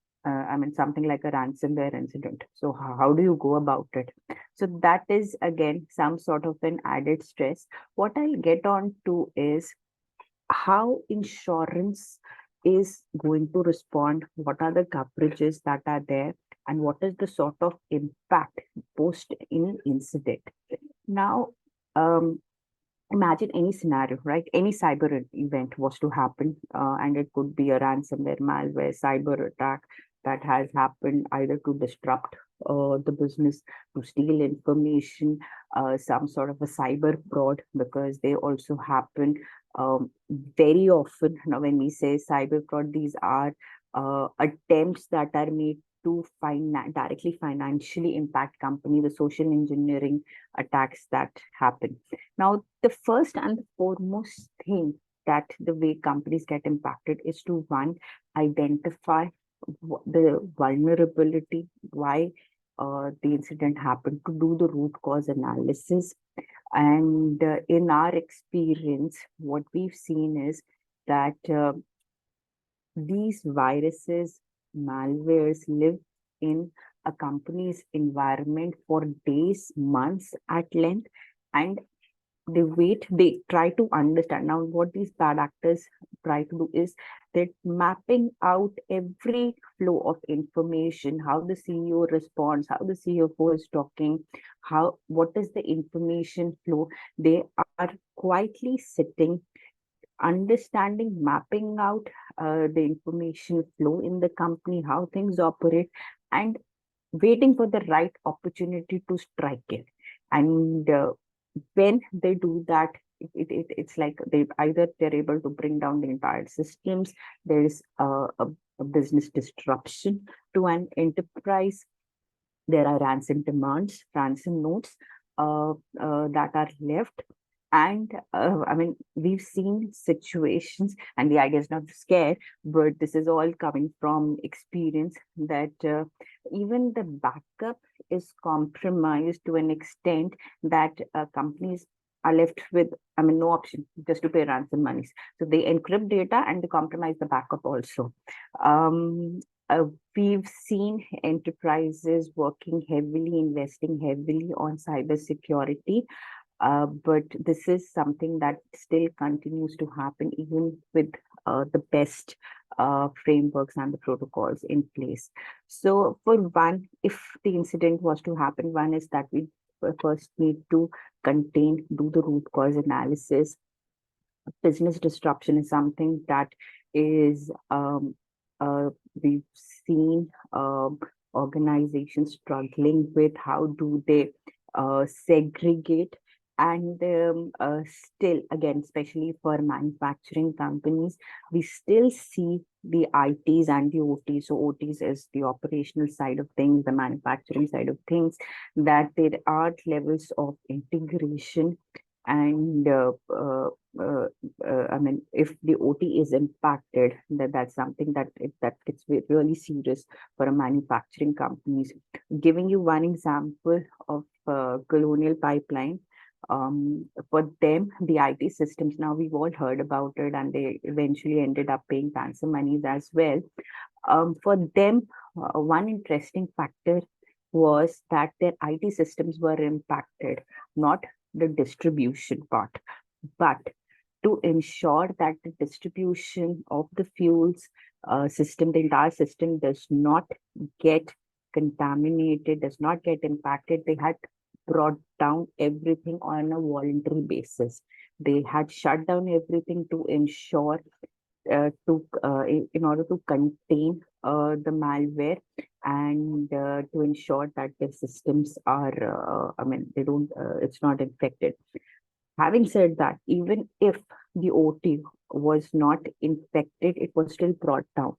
something like a ransomware incident. So how do you go about it? So that is again some sort of an added stress. What I'll get on to is how insurance is going to respond, what are the coverages that are there, and what is the sort of impact post in incident. Now, imagine any scenario, right? Any cyber event was to happen, and it could be a ransomware, malware, cyber attack that has happened either to disrupt the business, to steal information, some sort of a cyber fraud, because they also happen very often. Now, when we say cyber fraud, these are attempts that are made to directly financially impact company, the social engineering attacks that happen. Now, the first and the foremost thing that the way companies get impacted is to, one, identify the vulnerability, why the incident happened, to do the root cause analysis. And in our experience, what we've seen is that these viruses, malwares live in a company's environment for days, months at length, and they try to understand. Now what these bad actors try to do is they're mapping out every flow of information, how the CEO responds, how the CFO is talking, what is the information flow. They are quietly sitting, understanding, mapping out the information flow in the company, how things operate, and waiting for the right opportunity to strike it. And when they do that, it's like they're able to bring down the entire systems. There is a business disruption to an enterprise. There are ransom demands, ransom notes that are left. And I mean, we've seen situations, and the idea is not to scare, but this is all coming from experience, that even the backup is compromised to an extent that companies are left with, I mean, no option just to pay ransom monies. So they encrypt data and they compromise the backup also. We've seen enterprises working heavily, investing heavily on cybersecurity. But this is something that still continues to happen even with the best frameworks and the protocols in place. So for one, if the incident was to happen, one is that we first need to do the root cause analysis. Business disruption is something that is we've seen organizations struggling with. How do they segregate? And still, again, especially for manufacturing companies, we still see the ITs and the OTs. So OTs is the operational side of things, the manufacturing side of things, that there are levels of integration. And I mean, if the OT is impacted, that's something that gets really serious for a manufacturing companies. Giving you one example of Colonial Pipeline. For them, the IT systems, now we've all heard about it, and they eventually ended up paying ransom monies as well. For them, one interesting factor was that their IT systems were impacted, not the distribution part, but to ensure that the distribution of the fuels system, the entire system, does not get contaminated, does not get impacted. They had brought down everything on a voluntary basis. They had shut down everything to ensure in order to contain the malware, and to ensure that their systems are, I mean, they don't, it's not infected. Having said that, even if the OT was not infected, it was still brought down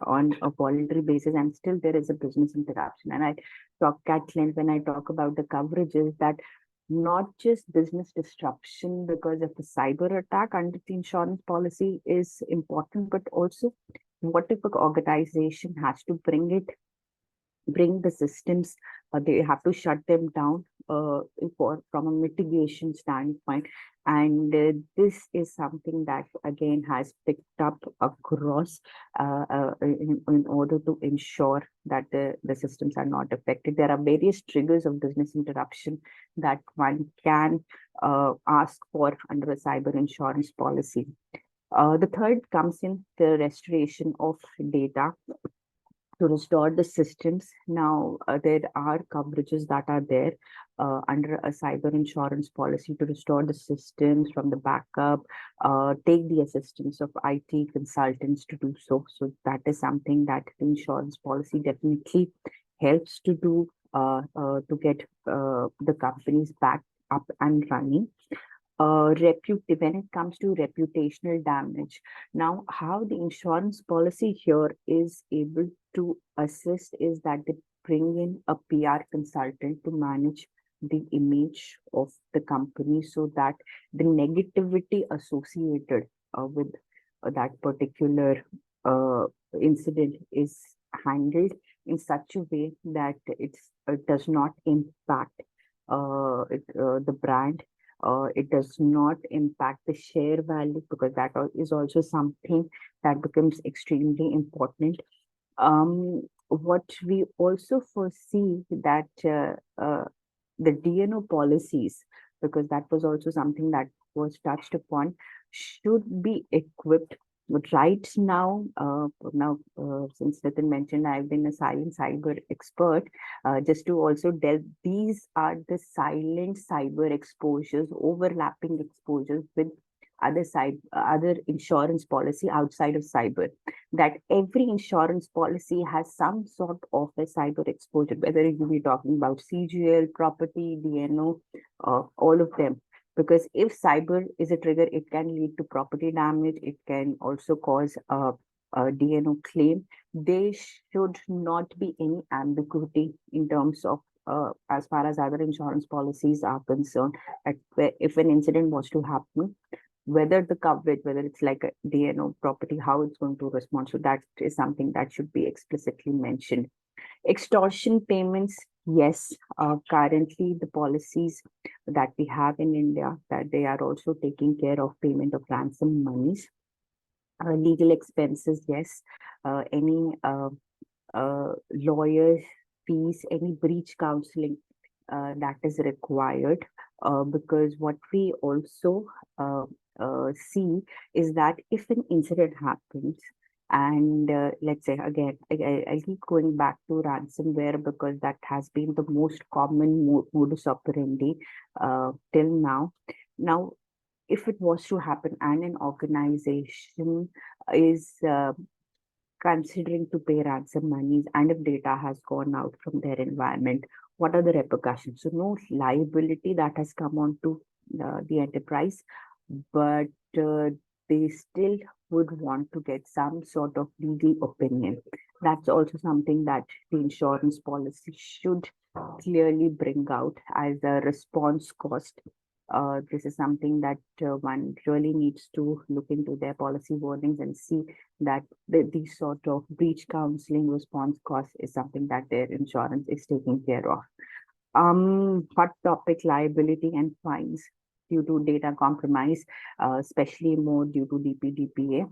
on a voluntary basis, and still there is a business interruption. And I talk at length when I talk about the coverages, that not just business disruption because of the cyber attack under the insurance policy is important, but also what if an organization has to bring the systems, they have to shut them down from a mitigation standpoint. And this is something that again has picked up across in order to ensure that the systems are not affected. There are various triggers of business interruption that one can ask for under a cyber insurance policy. The third comes in the restoration of data to restore the systems. Now, there are coverages that are there under a cyber insurance policy to restore the systems from the backup, take the assistance of IT consultants to do so. So that is something that the insurance policy definitely helps to do to get the companies back up and running. When it comes to reputational damage. Now, how the insurance policy here is able to assist is that they bring in a PR consultant to manage the image of the company, so that the negativity associated with that particular incident is handled in such a way that it does not impact the brand. It does not impact the share value, because that is also something that becomes extremely important. What we also foresee that the DNO policies, because that was also something that was touched upon, should be equipped. But right now, since Nitin mentioned, I've been a silent cyber expert. Just to also delve, these are the silent cyber exposures, overlapping exposures with other insurance policy outside of cyber. That every insurance policy has some sort of a cyber exposure, whether you be talking about CGL, property, DNO, all of them. Because if cyber is a trigger, it can lead to property damage. It can also cause a DNO claim. There should not be any ambiguity in terms of as far as other insurance policies are concerned. If an incident was to happen, whether the coverage, whether it's like a DNO property, how it's going to respond. So that is something that should be explicitly mentioned. Extortion payments, yes, currently the policies that we have in India, that they are also taking care of payment of ransom monies. Legal expenses, yes. Any lawyer fees, any breach counseling that is required. Because what we also see is that if an incident happens, and let's say again, I keep going back to ransomware because that has been the most common modus operandi till now. Now, if it was to happen and an organization is considering to pay ransom monies, and if data has gone out from their environment, what are the repercussions? So no liability that has come on to the enterprise, but they still would want to get some sort of legal opinion. That's also something that the insurance policy should clearly bring out as a response cost. This is something that one really needs to look into their policy warnings and see that these sort of breach counseling response cost is something that their insurance is taking care of. Hot topic, liability and fines due to data compromise, especially more due to DPDPA.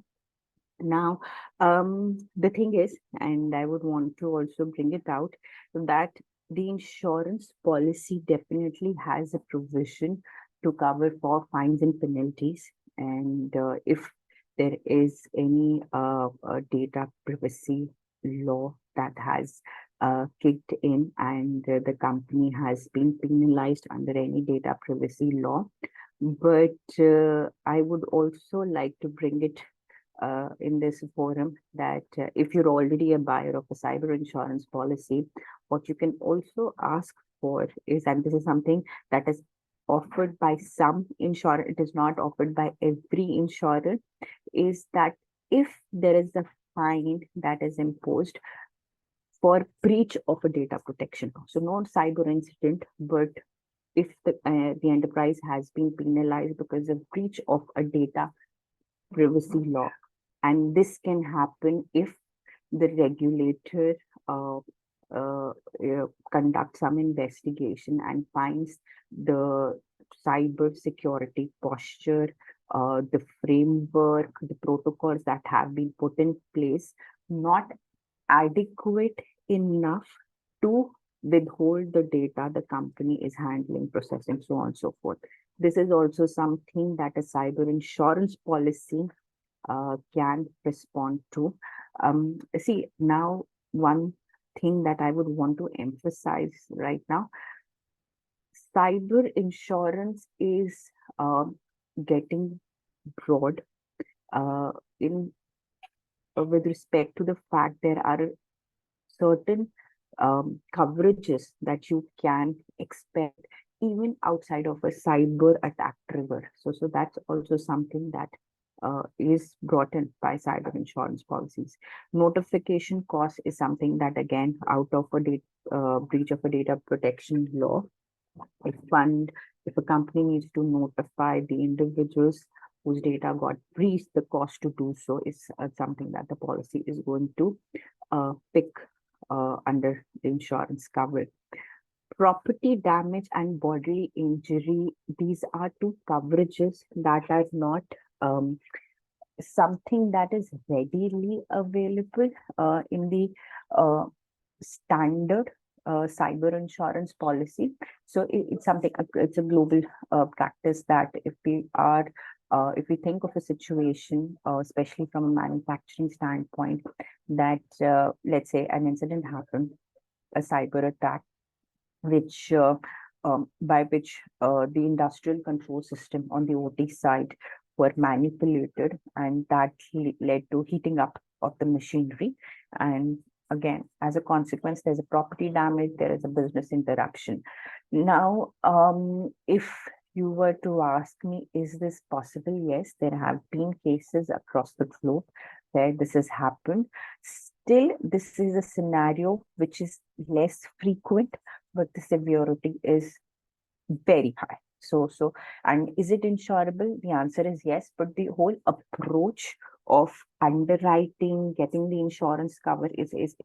Now, the thing is, and I would want to also bring it out, that the insurance policy definitely has a provision to cover for fines and penalties. And if there is any data privacy law that has kicked in and the company has been penalized under any data privacy law. But I would also like to bring it in this forum that if you're already a buyer of a cyber insurance policy, what you can also ask for is, and this is something that is offered by some insurer, it is not offered by every insurer, is that if there is a fine that is imposed for breach of a data protection, so no cyber incident, but if the enterprise has been penalized because of breach of a data privacy law, and this can happen if the regulator conducts some investigation and finds the cyber security posture, the framework, the protocols that have been put in place not adequate enough to withhold the data the company is handling, processing, so on and so forth. This is also something that a cyber insurance policy can respond to. See, now one thing that I would want to emphasize right now, cyber insurance is getting broad in with respect to the fact there are certain coverages that you can expect even outside of a cyber attack trigger. So that's also something that is brought in by cyber insurance policies. Notification cost is something that, again, out of a breach of a data protection law, if a company needs to notify the individuals whose data got breached, the cost to do so is something that the policy is going to pick under the insurance cover. Property damage and bodily injury, these are two coverages that are not something that is readily available in the standard cyber insurance policy. So it's something, it's a global practice that if we think of a situation, especially from a manufacturing standpoint, that let's say an incident happened, a cyber attack, which by which the industrial control system on the OT side were manipulated, and that led to heating up of the machinery. And again, as a consequence, there's a property damage, there is a business interruption. Now, if you were to ask me, is this possible? Yes, there have been cases across the globe where this has happened. Still, this is a scenario which is less frequent, but the severity is very high. And is it insurable? The answer is yes, but the whole approach of underwriting, getting the insurance cover is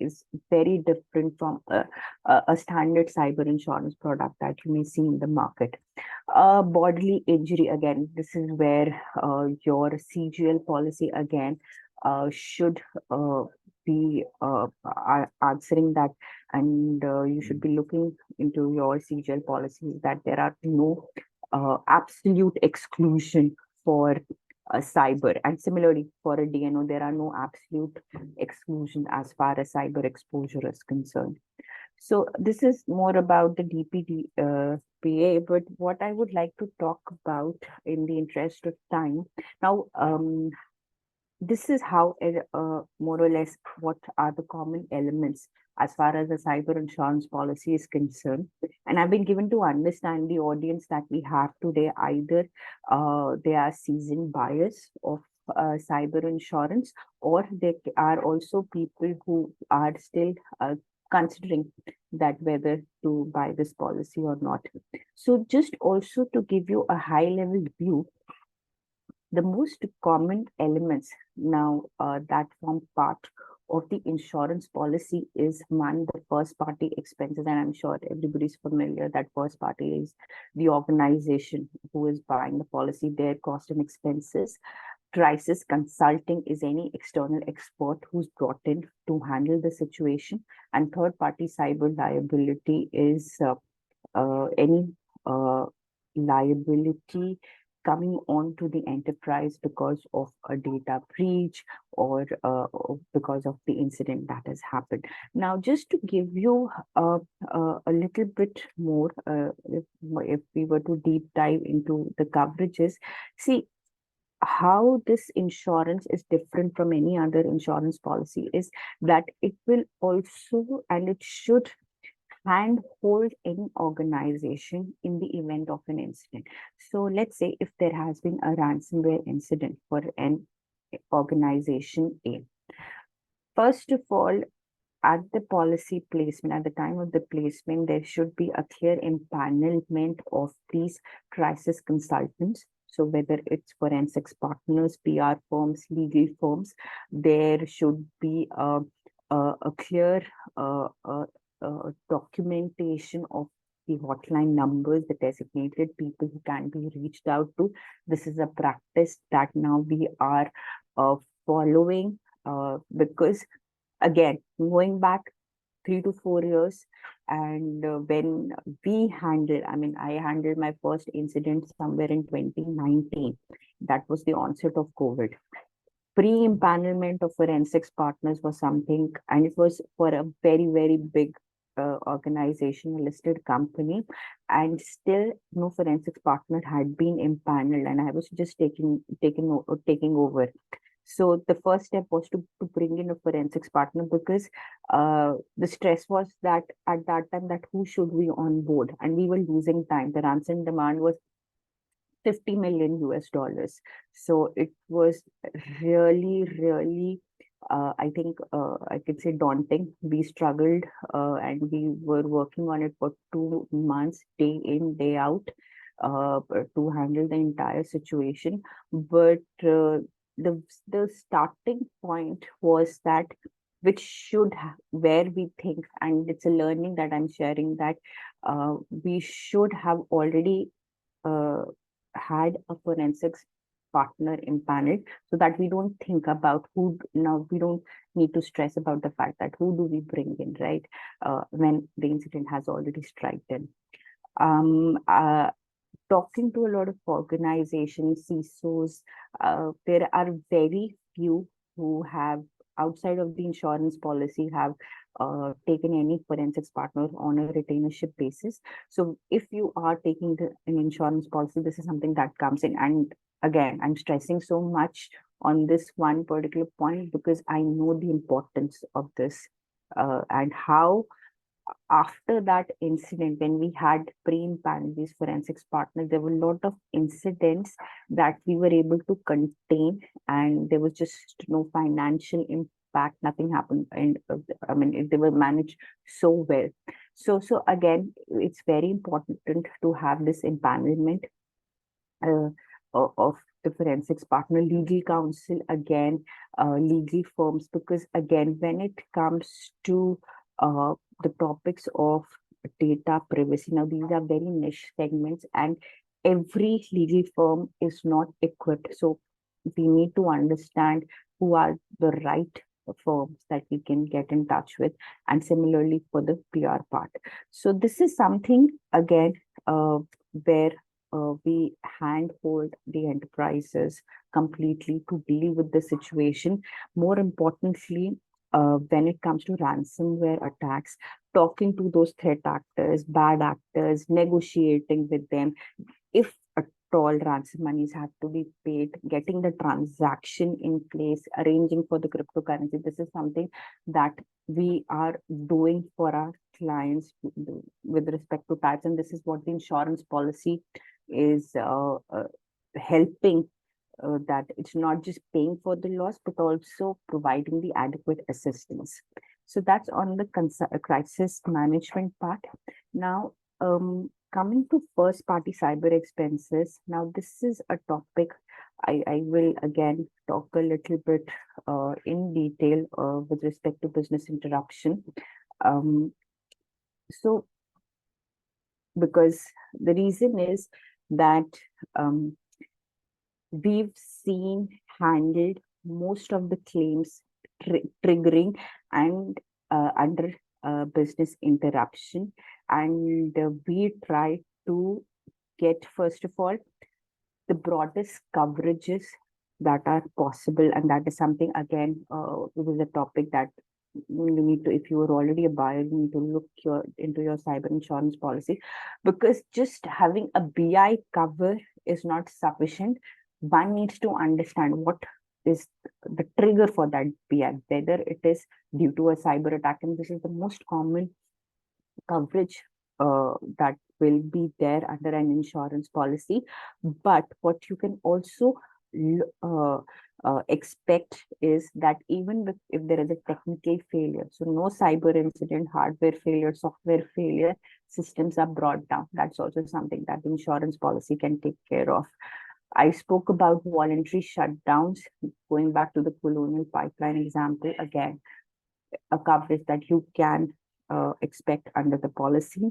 very different from a standard cyber insurance product that you may see in the market. Bodily injury, again, this is where your CGL policy again should be answering that, and you should be looking into your CGL policies that there are no absolute exclusion for cyber, and similarly for a DNO there are no absolute exclusion as far as cyber exposure is concerned. So this is more about the DPDPA, but what I would like to talk about in the interest of time now, this is how more or less what are the common elements as far as the cyber insurance policy is concerned. And I've been given to understand the audience that we have today, either they are seasoned buyers of cyber insurance, or they are also people who are still considering that whether to buy this policy or not. So just also to give you a high level view, the most common elements now that form part of the insurance policy is one, the first party expenses, and I'm sure everybody's familiar that first party is the organization who is buying the policy, their cost and expenses. Crisis consulting is any external expert who's brought in to handle the situation, and third party cyber liability is any liability coming on to the enterprise because of a data breach or because of the incident that has happened. Now, just to give you a little bit more, if we were to deep dive into the coverages, see how this insurance is different from any other insurance policy is that it will also, and it should handhold any organization in the event of an incident. So let's say if there has been a ransomware incident for an organization A. First of all, at the policy placement, at the time of the placement, there should be a clear empanelment of these crisis consultants. So whether it's forensics partners, PR firms, legal firms, there should be a clear documentation of the hotline numbers, the designated people who can be reached out to. This is a practice that now we are following because, again, going back 3 to 4 years, and when we handled, I handled my first incident somewhere in 2019. That was the onset of COVID. Pre-empanelment of forensics partners was something, and it was for a very, very big organization, a listed company, and still no forensics partner had been empaneled, and I was just taking over. So the first step was to bring in a forensics partner, because the stress was that at that time that who should we onboard, and we were losing time. The ransom demand was $50 million. So it was really, I think I could say daunting. We struggled and we were working on it for 2 months, day in, day out, to handle the entire situation. But the starting point was that where we think, and it's a learning that I'm sharing, that we should have already had a forensics partner impaneled, so that we don't think about who, now we don't need to stress about the fact that who do we bring in, right? When the incident has already struck in. Talking to a lot of organizations, CISOs, there are very few who have, outside of the insurance policy, have taken any forensics partner on a retainership basis. So if you are taking an insurance policy, this is something that comes in. And again, I'm stressing so much on this one particular point because I know the importance of this, and how after that incident, when we had pre-impaneled these forensics partners, there were a lot of incidents that we were able to contain, and there was just no financial impact, nothing happened. And I mean, they were managed so well. So again, it's very important to have this empanelment of the forensics partner, legal counsel, again, legal firms, because again, when it comes to the topics of data privacy, now these are very niche segments, and every legal firm is not equipped. So we need to understand who are the right firms that we can get in touch with, and similarly for the PR part. So this is something again where we handhold the enterprises completely to deal with the situation. More importantly, when it comes to ransomware attacks, talking to those threat actors, bad actors, negotiating with them. If at all ransom monies have to be paid, getting the transaction in place, arranging for the cryptocurrency, this is something that we are doing for our clients with respect to tax. And this is what the insurance policy is helping, that it's not just paying for the loss, but also providing the adequate assistance. So that's on the crisis management part. Now, coming to first party cyber expenses. Now, this is a topic I will again talk a little bit in detail with respect to business interruption. So, because the reason is that we've seen handled most of the claims triggering and under business interruption, and we try to get, first of all, the broadest coverages that are possible, and that is something again it was a topic that you need to, if you are already a buyer, you need to look into your cyber insurance policy, because just having a BI cover is not sufficient. One needs to understand what is the trigger for that BI, whether it is due to a cyber attack, and this is the most common coverage that will be there under an insurance policy. But what you can also expect is that even if there is a technical failure, so no cyber incident, hardware failure, software failure, systems are brought down. That's also something that the insurance policy can take care of. I spoke about voluntary shutdowns, going back to the Colonial Pipeline example, again, a coverage that you can expect under the policy.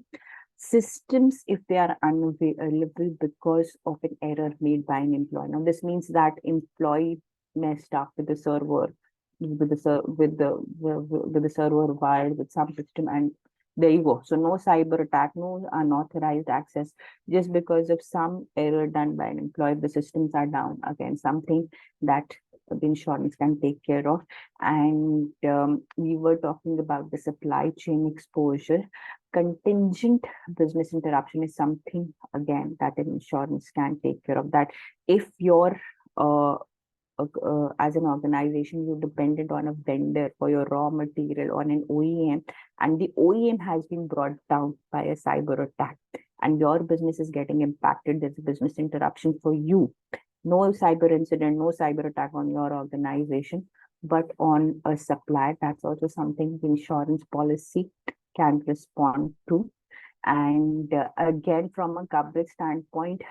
Systems, if they are unavailable because of an error made by an employee. Now, this means that employee messed up with the server, with the server wired with some system, and there you go. So no cyber attack, no unauthorized access, just because of some error done by an employee, the systems are down. Again, something that the insurance can take care of. And we were talking about the supply chain exposure. Contingent business interruption is something, again, that an insurance can take care of. That if you're as an organization, you're dependent on a vendor for your raw material, on an OEM, and the OEM has been brought down by a cyber attack, and your business is getting impacted, there's a business interruption for you. No cyber incident, no cyber attack on your organization, but on a supplier. That's also something the insurance policy can respond to. And again, from a coverage standpoint,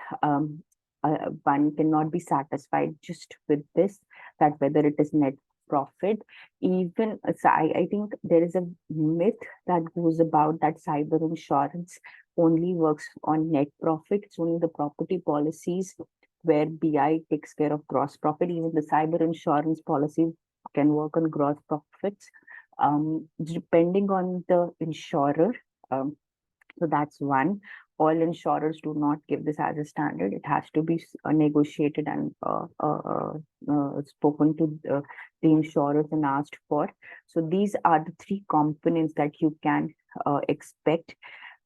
one cannot be satisfied just with this, that whether it is net profit. Even so, I think there is a myth that goes about that cyber insurance only works on net profit. It's only the property policies where BI takes care of gross profit. Even the cyber insurance policy can work on gross profits, depending on the insurer. So that's one. All insurers do not give this as a standard. It has to be negotiated and spoken to the insurers and asked for. So these are the three components that you can expect.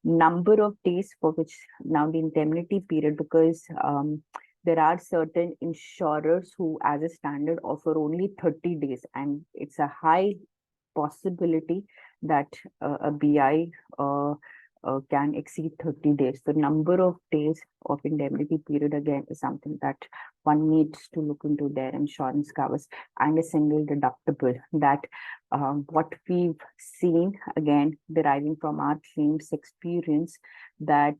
Number of days for which now the indemnity period, because there are certain insurers who as a standard offer only 30 days, and it's a high possibility that a BI can exceed 30 days. The number of days of indemnity period again is something that one needs to look into their insurance covers, and a single deductible that what we've seen again deriving from our claims experience, that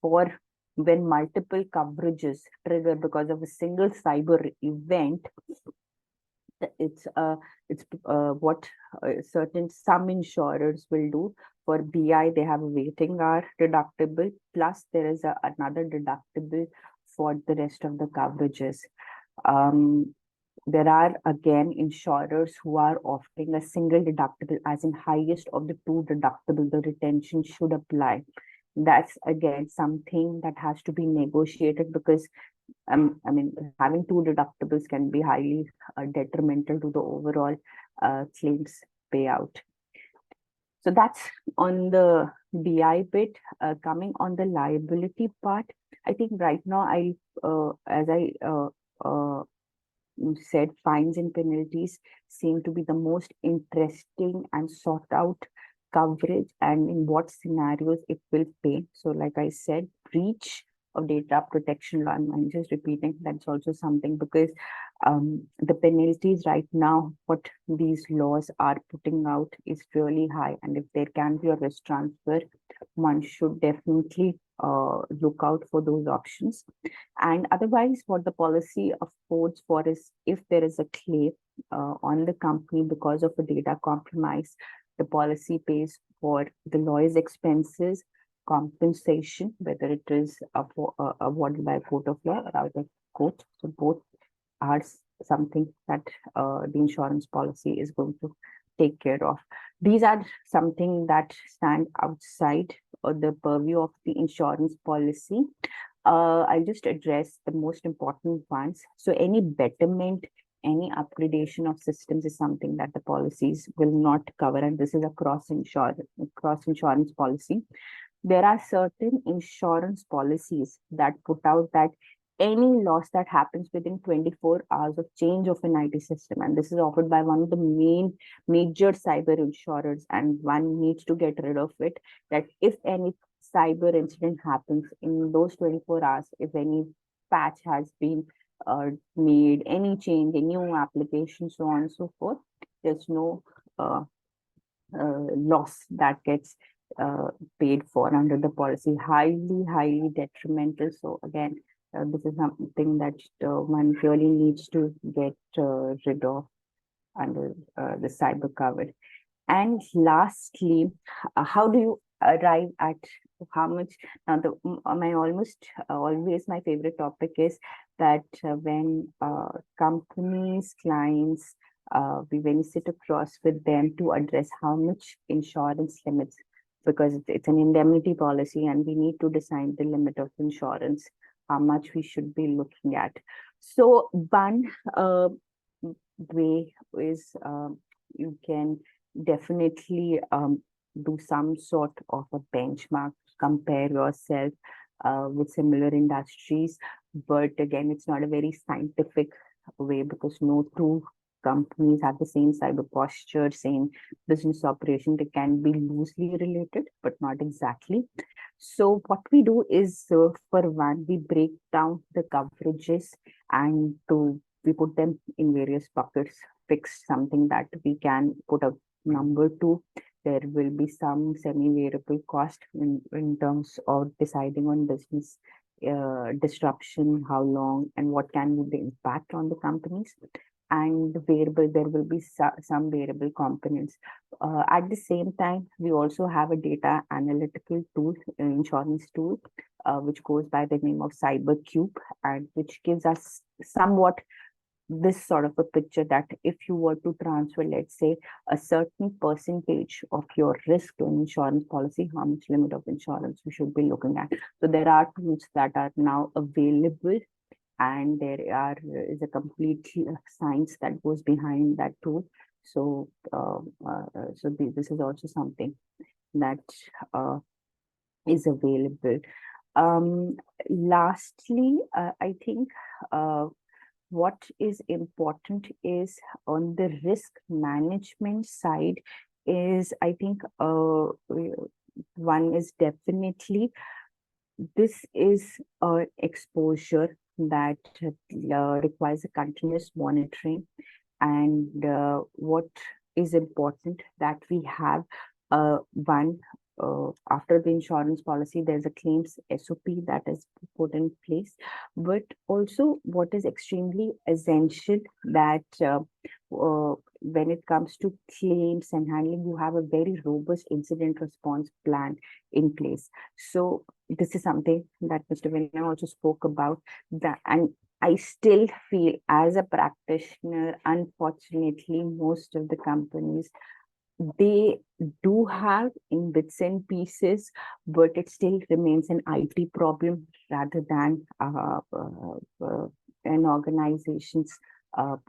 for when multiple coverages trigger because of a single cyber event, it's what some insurers will do. For BI, they have a waiting hour deductible, plus there is another deductible for the rest of the coverages. There are again insurers who are offering a single deductible, as in highest of the two deductible, the retention should apply. That's again something that has to be negotiated, because I mean, having two deductibles can be highly detrimental to the overall claims payout. So that's on the BI bit. Coming on the liability part, I think right now as I said, fines and penalties seem to be the most interesting and sought out coverage, and in what scenarios it will pay. So like I said, breach of data protection law, I'm just repeating, that's also something, because the penalties right now, what these laws are putting out is really high, and if there can be a risk transfer, one should definitely look out for those options. And otherwise, what the policy affords for is, if there is a claim on the company because of a data compromise, the policy pays for the lawyer's expenses, compensation, whether it is awarded by a court of law or out of court. So both are something that the insurance policy is going to take care of. These are something that stand outside of the purview of the insurance policy. I'll just address the most important ones. So any betterment, any upgradation of systems is something that the policies will not cover, and this is a cross insurance policy. There are certain insurance policies that put out that any loss that happens within 24 hours of change of an IT system, and this is offered by one of the major cyber insurers, and one needs to get rid of it, that if any cyber incident happens in those 24 hours, if any patch has been made, any change, a new application, so on and so forth, there's no loss that gets paid for under the policy. Highly detrimental. So again, this is something that one really needs to get rid of under the cyber cover. And lastly, how do you arrive at how much? Now, always my favorite topic is that when companies, clients, when you sit across with them to address how much insurance limits, because it's an indemnity policy and we need to decide the limit of insurance, how much we should be looking at. So one way is you can definitely do some sort of a benchmark, compare yourself with similar industries. But again, it's not a very scientific way, because no two companies have the same cyber posture, same business operation. They can be loosely related, but not exactly. So what we do is, for one, we break down the coverages and we put them in various buckets, fix something that we can put a number to. There will be some semi-variable cost in terms of deciding on business disruption, how long, and what can be the impact on the companies. And variable, there will be some variable components. At the same time, we also have a data analytical tool, insurance tool, which goes by the name of CyberCube, and which gives us somewhat this sort of a picture that if you were to transfer, let's say, a certain percentage of your risk to an insurance policy, how much limit of insurance you should be looking at. So there are tools that are now available, and there is a complete science that goes behind that tool. So, this is also something that is available. Lastly, I think what is important is on the risk management side is, I think, one is definitely, this is an exposure that requires a continuous monitoring. And what is important that we have, one, after the insurance policy, there's a claims SOP that is put in place. But also what is extremely essential that when it comes to claims and handling, you have a very robust incident response plan in place. So this is something that Mr. Vinay also spoke about, that, and I still feel as a practitioner, unfortunately, most of the companies, they do have in bits and pieces, but it still remains an IT problem rather than an organization's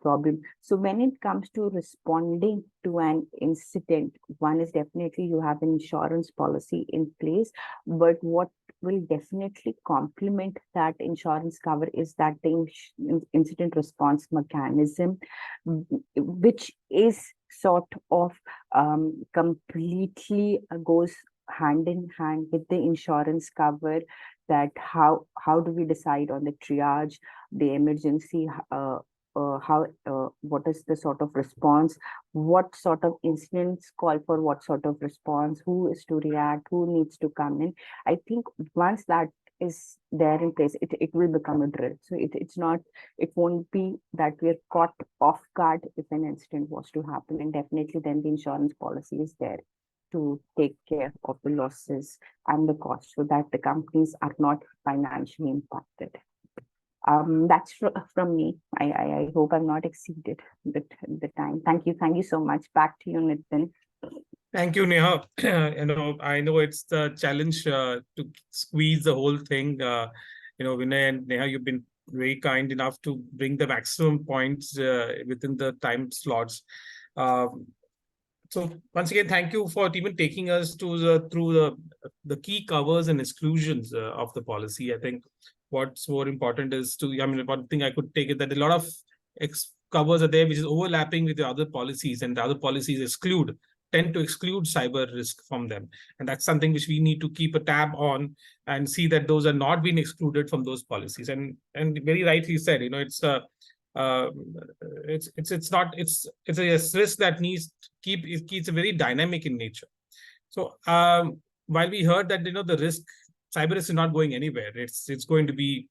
problem. So when it comes to responding to an incident, one is definitely you have an insurance policy in place, but what will definitely complement that insurance cover is that the incident response mechanism, which is sort of completely goes hand in hand with the insurance cover, that how do we decide on the triage, the emergency, what is the sort of response, what sort of incidents call for what sort of response, who is to react, who needs to come in. I think once that is there in place, it will become a drill. So it won't be that we're caught off guard if an incident was to happen, and definitely then the insurance policy is there to take care of the losses and the costs so that the companies are not financially impacted. That's from me. I hope I'm not exceeded the time. Thank you so much. Back to you, Nitin. Thank you, Neha. I know it's the challenge to squeeze the whole thing. Vinay and Neha, you've been very kind enough to bring the maximum points within the time slots. So once again, thank you for even taking us to through the key covers and exclusions of the policy. I think what's more important is one thing I could take is that a lot of covers are there which is overlapping with the other policies, and the other policies tend to exclude cyber risk from them. And that's something which we need to keep a tab on and see that those are not being excluded from those policies. And very rightly said, it's a risk that keeps very dynamic in nature. So while we heard that the cyber risk is not going anywhere, it's going to be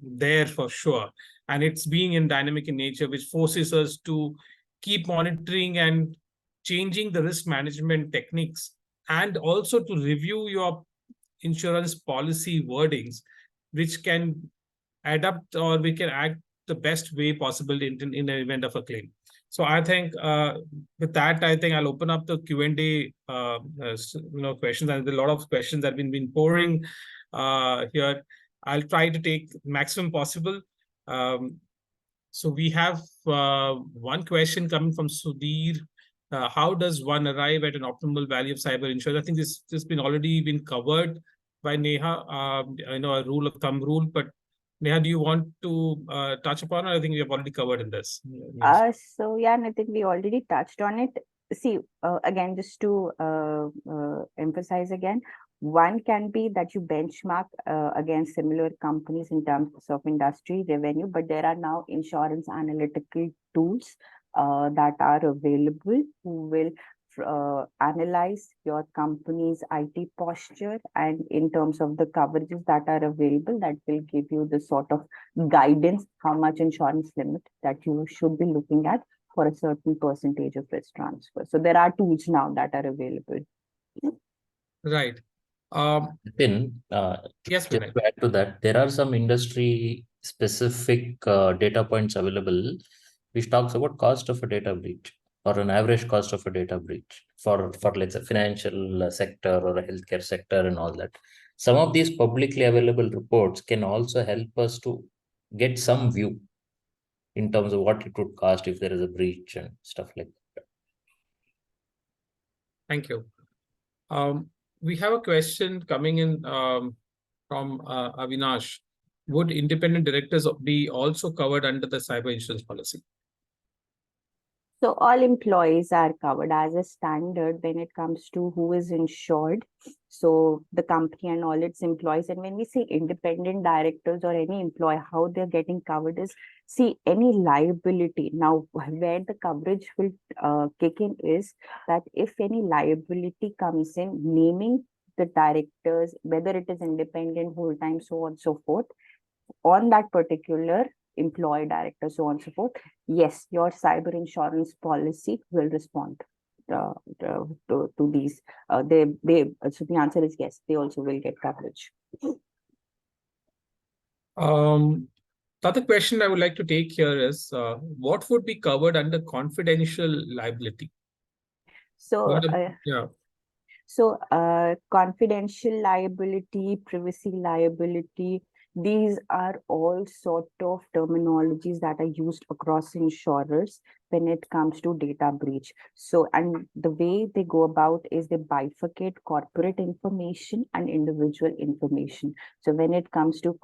there for sure, and it's being dynamic in nature, which forces us to keep monitoring and changing the risk management techniques, and also to review your insurance policy wordings, which can adapt or we can act the best way possible in the event of a claim. So I think with that, I think I'll open up the Q&A questions, and a lot of questions that have been pouring here. I'll try to take maximum possible. So we have one question coming from Sudhir. How does one arrive at an optimal value of cyber insurance? I think this has already been covered by Neha. I know a rule of thumb rule, but Neha, do you want to touch upon it? I think we have already covered in this. So yeah, Nitin, we already touched on it. See, again, just to emphasize again, one can be that you benchmark against similar companies in terms of industry revenue, but there are now insurance analytical tools that are available who will analyze your company's IT posture, and in terms of the coverages that are available, that will give you the sort of guidance how much insurance limit that you should be looking at for a certain percentage of risk transfer. So there are tools now that are available. Right. Then, Yes, just Vinay. to add to that, there are some industry specific data points available, which talks about cost of a data breach or an average cost of a data breach for let's say financial sector or a healthcare sector and all that. Some of these publicly available reports can also help us to get some view in terms of what it would cost if there is a breach and stuff like that. Thank you. We have a question coming in from Avinash. Would independent directors be also covered under the cyber insurance policy? So all employees are covered as a standard when it comes to who is insured. So the company and all its employees. And when we say independent directors or any employee, how they're getting covered is, see, any liability. Now, where the coverage will kick in is that if any liability comes in, naming the directors, whether it is independent, full-time, so on and so forth, on that particular employee, director, so on and so forth, yes, your cyber insurance policy will respond to these. So the answer is yes, they also will get coverage. The other question I would like to take here is, what would be covered under confidential liability? So, Yeah. So confidential liability, privacy liability, these are all sort of terminologies that are used across insurers when it comes to data breach. So, and the way they go about is they bifurcate corporate information and individual information. So when it comes to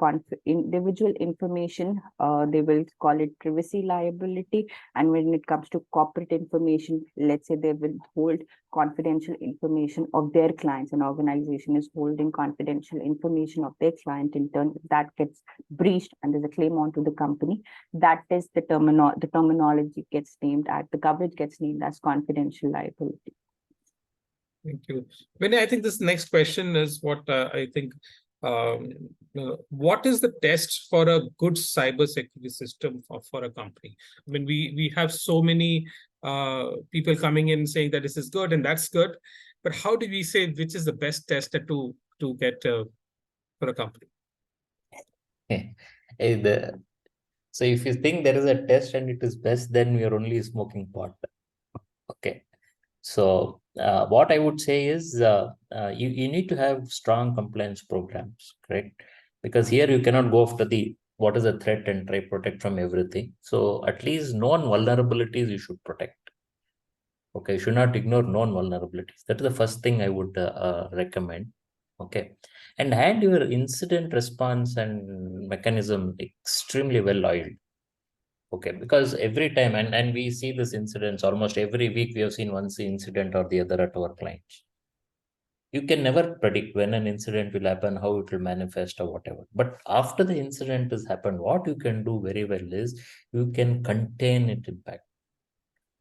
individual information, they will call it privacy liability. And when it comes to corporate information, let's say they will hold confidential information of their clients. An organization is holding confidential information of their client, in turn that gets breached and there's a claim onto the company, that is the terminology gets named at, the coverage gets named as confidential liability. Thank you. Vinay, I think this next question is what I think, what is the test for a good cybersecurity system for a company? I mean, we have so many people coming in saying that this is good and that's good, but how do we say which is the best test to get for a company? So if you think there is a test and it is best, then we are only smoking pot. Okay. So what I would say is you need to have strong compliance programs, correct? Because here you cannot go after what is a threat and try protect from everything. So at least known vulnerabilities you should protect. Okay, you should not ignore known vulnerabilities. That is the first thing I would recommend. Okay, and had your incident response and mechanism extremely well oiled. Okay, because every time, and we see this incidents almost every week, we have seen one incident or the other at our clients. You can never predict when an incident will happen, how it will manifest or whatever. But after the incident has happened, what you can do very well is you can contain its impact.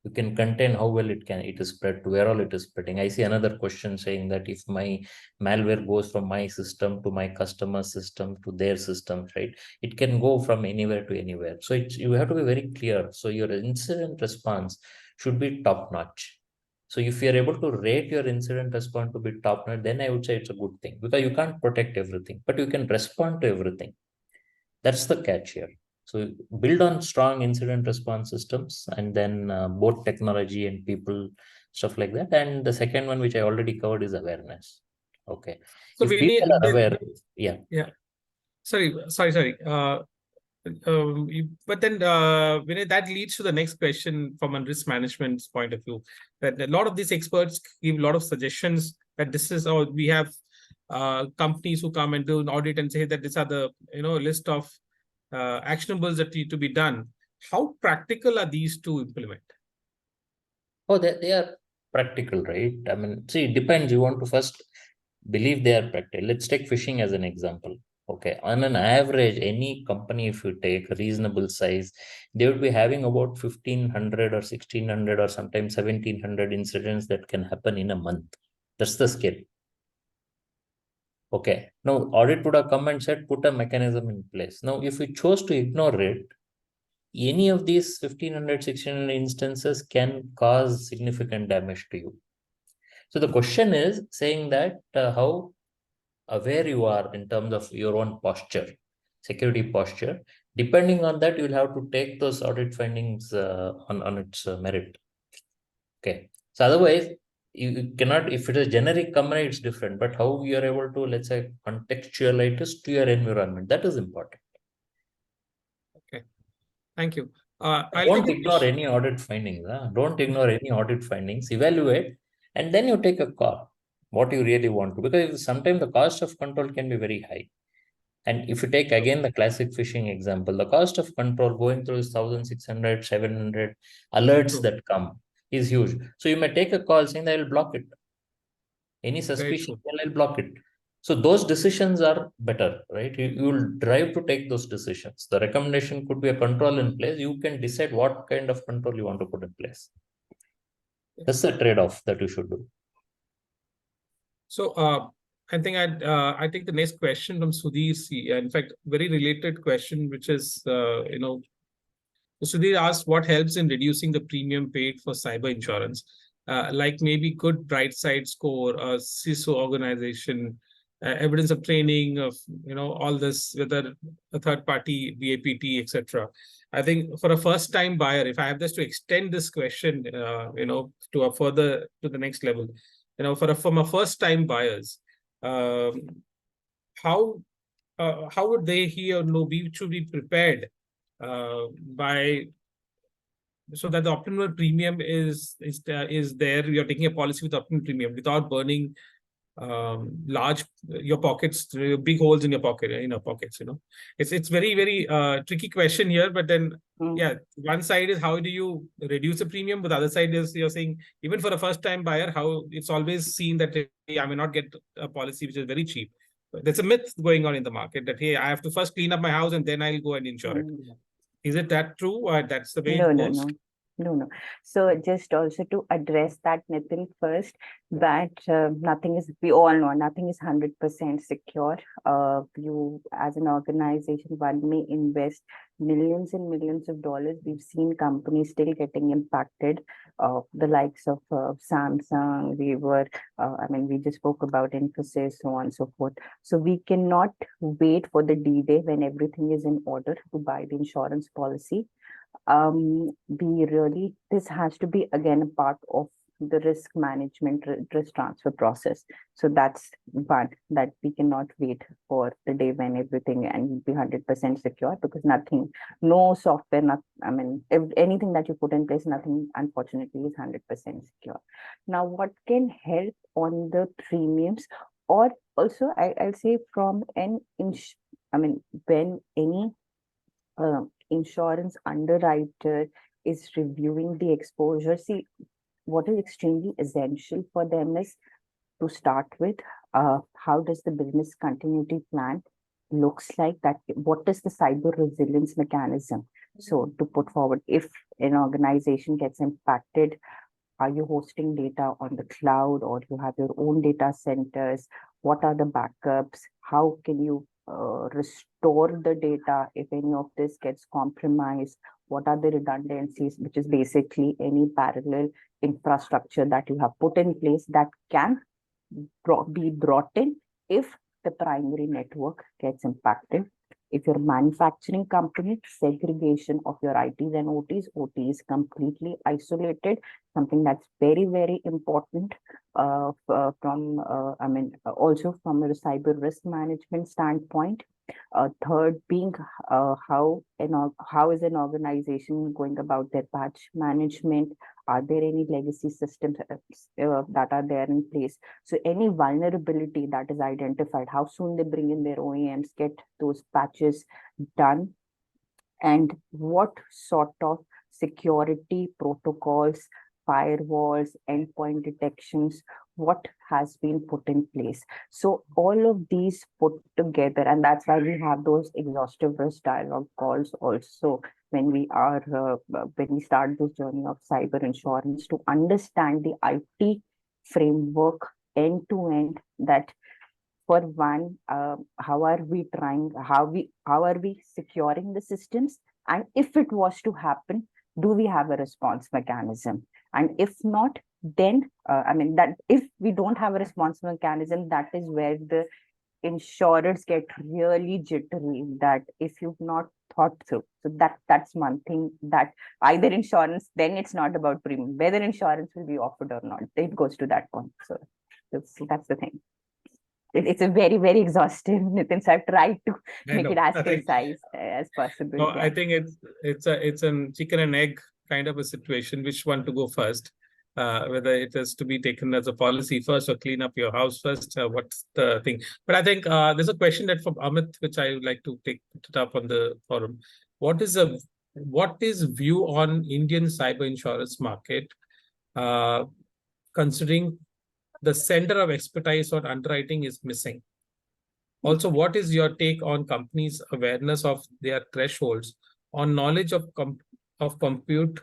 You can contain how well it is spread, to where all it is spreading. I see another question saying that if my malware goes from my system to my customer system to their system, right? It can go from anywhere to anywhere. So you have to be very clear. So your incident response should be top notch. So if you're able to rate your incident response to be top notch, then I would say it's a good thing, because you can't protect everything, but you can respond to everything. That's the catch here. So build on strong incident response systems, and then both technology and people, stuff like that. And the second one, which I already covered, is awareness. Okay. So if we people need, are aware, yeah. Sorry. But then, Vinay, that leads to the next question from a risk management's point of view. That a lot of these experts give a lot of suggestions that this is, or we have companies who come and do an audit and say that these are the list of actionables that need to be done. How practical are these to implement? Oh, they are practical, right? I mean, see, it depends. You want to first believe they are practical. Let's take fishing as an example. Okay, on an average, any company, if you take a reasonable size, they would be having about 1,500 or 1,600 or sometimes 1,700 incidents that can happen in a month. That's the scale. Okay, now audit would have come and said, put a mechanism in place. Now, if you chose to ignore it, any of these 1,500, 1,600 instances can cause significant damage to you. So the question is saying that how where you are in terms of your own posture, security posture. Depending on that, you'll have to take those audit findings on its merit. Okay. So otherwise, you cannot, if it is generic company, it's different. But how you are able to, let's say, contextualize it to your environment, that is important. Okay. Thank you. I'll Don't take a ignore question. any audit findings. Don't ignore any audit findings. Evaluate, and then you take a call. What you really want to, because sometimes the cost of control can be very high. And if you take again the classic phishing example, the cost of control going through 1,600, 700 alerts True. that come is huge. So you may take a call saying that I will block it. Any Very suspicion, true. well, I'll block it. So those decisions are better, right? You will drive to take those decisions. The recommendation could be a control in place. You can decide what kind of control you want to put in place. That's the trade-off that you should do. So I think I take the next question from Sudhir C. In fact, very related question, which is Sudhir asked what helps in reducing the premium paid for cyber insurance, like maybe good bright side score, CISO organization, evidence of training of all this, whether a third party BAPT, etc. I think for a first time buyer, if I have this to extend this question, to a further to the next level, from a first time buyers, how would he or no should be prepared by so that the optimal premium is there. You're taking a policy with optimal premium without burning large your pockets, big holes in your pockets. It's very tricky question here, but then yeah, one side is how do you reduce the premium, but the other side is you're saying even for a first time buyer, how it's always seen that hey, I may not get a policy which is very cheap. There's a myth going on in the market that hey, I have to first clean up my house and then I'll go and insure it. Is it that true, or that's the way it goes? No. So just also to address that, Nitin, first, that nothing is, we all know, nothing is 100% secure. You, as an organization, one may invest millions and millions of dollars. We've seen companies still getting impacted. The likes of Samsung, we just spoke about Infosys, so on and so forth. So we cannot wait for the D-Day when everything is in order to buy the insurance policy. This has to be again a part of the risk management, risk transfer process. So that's one, that we cannot wait for the day when everything and be 100% secure, because no software, anything that you put in place, nothing unfortunately is 100% secure. Now, what can help on the premiums, or also I'll say from when any insurance underwriter is reviewing the exposure, see, what is extremely essential for them is to start with, how does the business continuity plan looks like, that what is the cyber resilience mechanism? So to put forward, if an organization gets impacted, are you hosting data on the cloud, or you have your own data centers? What are the backups? How can you restore the data if any of this gets compromised? What are the redundancies, which is basically any parallel infrastructure that you have put in place that can be brought in if the primary network gets impacted. If you're a manufacturing company, segregation of your ITs and OTs. OT is completely isolated, something that's very, very important also from a cyber risk management standpoint. Third being how is an organization going about their patch management? Are there any legacy systems that are there in place? So any vulnerability that is identified, how soon they bring in their OEMs, get those patches done, and what sort of security protocols, firewalls, endpoint detections, what has been put in place. So all of these put together, and that's why we have those exhaustive risk dialogue calls also when we start this journey of cyber insurance, to understand the IT framework end to end. That for one, how are we securing the systems, and if it was to happen, do we have a response mechanism? And if not, then that if we don't have a response mechanism, that is where the insurers get really jittery that if you've not thought through. So that's one thing, that either insurance, then it's not about premium, whether insurance will be offered or not. It goes to that point. So that's the thing. It's a very, very exhaustive, Nitin. So I've tried to make it as concise as possible. No, I think it's a chicken and egg kind of a situation. Which one to go first? Whether it is to be taken as a policy first or clean up your house first. What's the thing? But I think there's a question that from Amit, which I would like to put it up on the forum. What is view on Indian cyber insurance market, considering the center of expertise on underwriting is missing? Also, what is your take on companies' awareness of their thresholds on knowledge of compute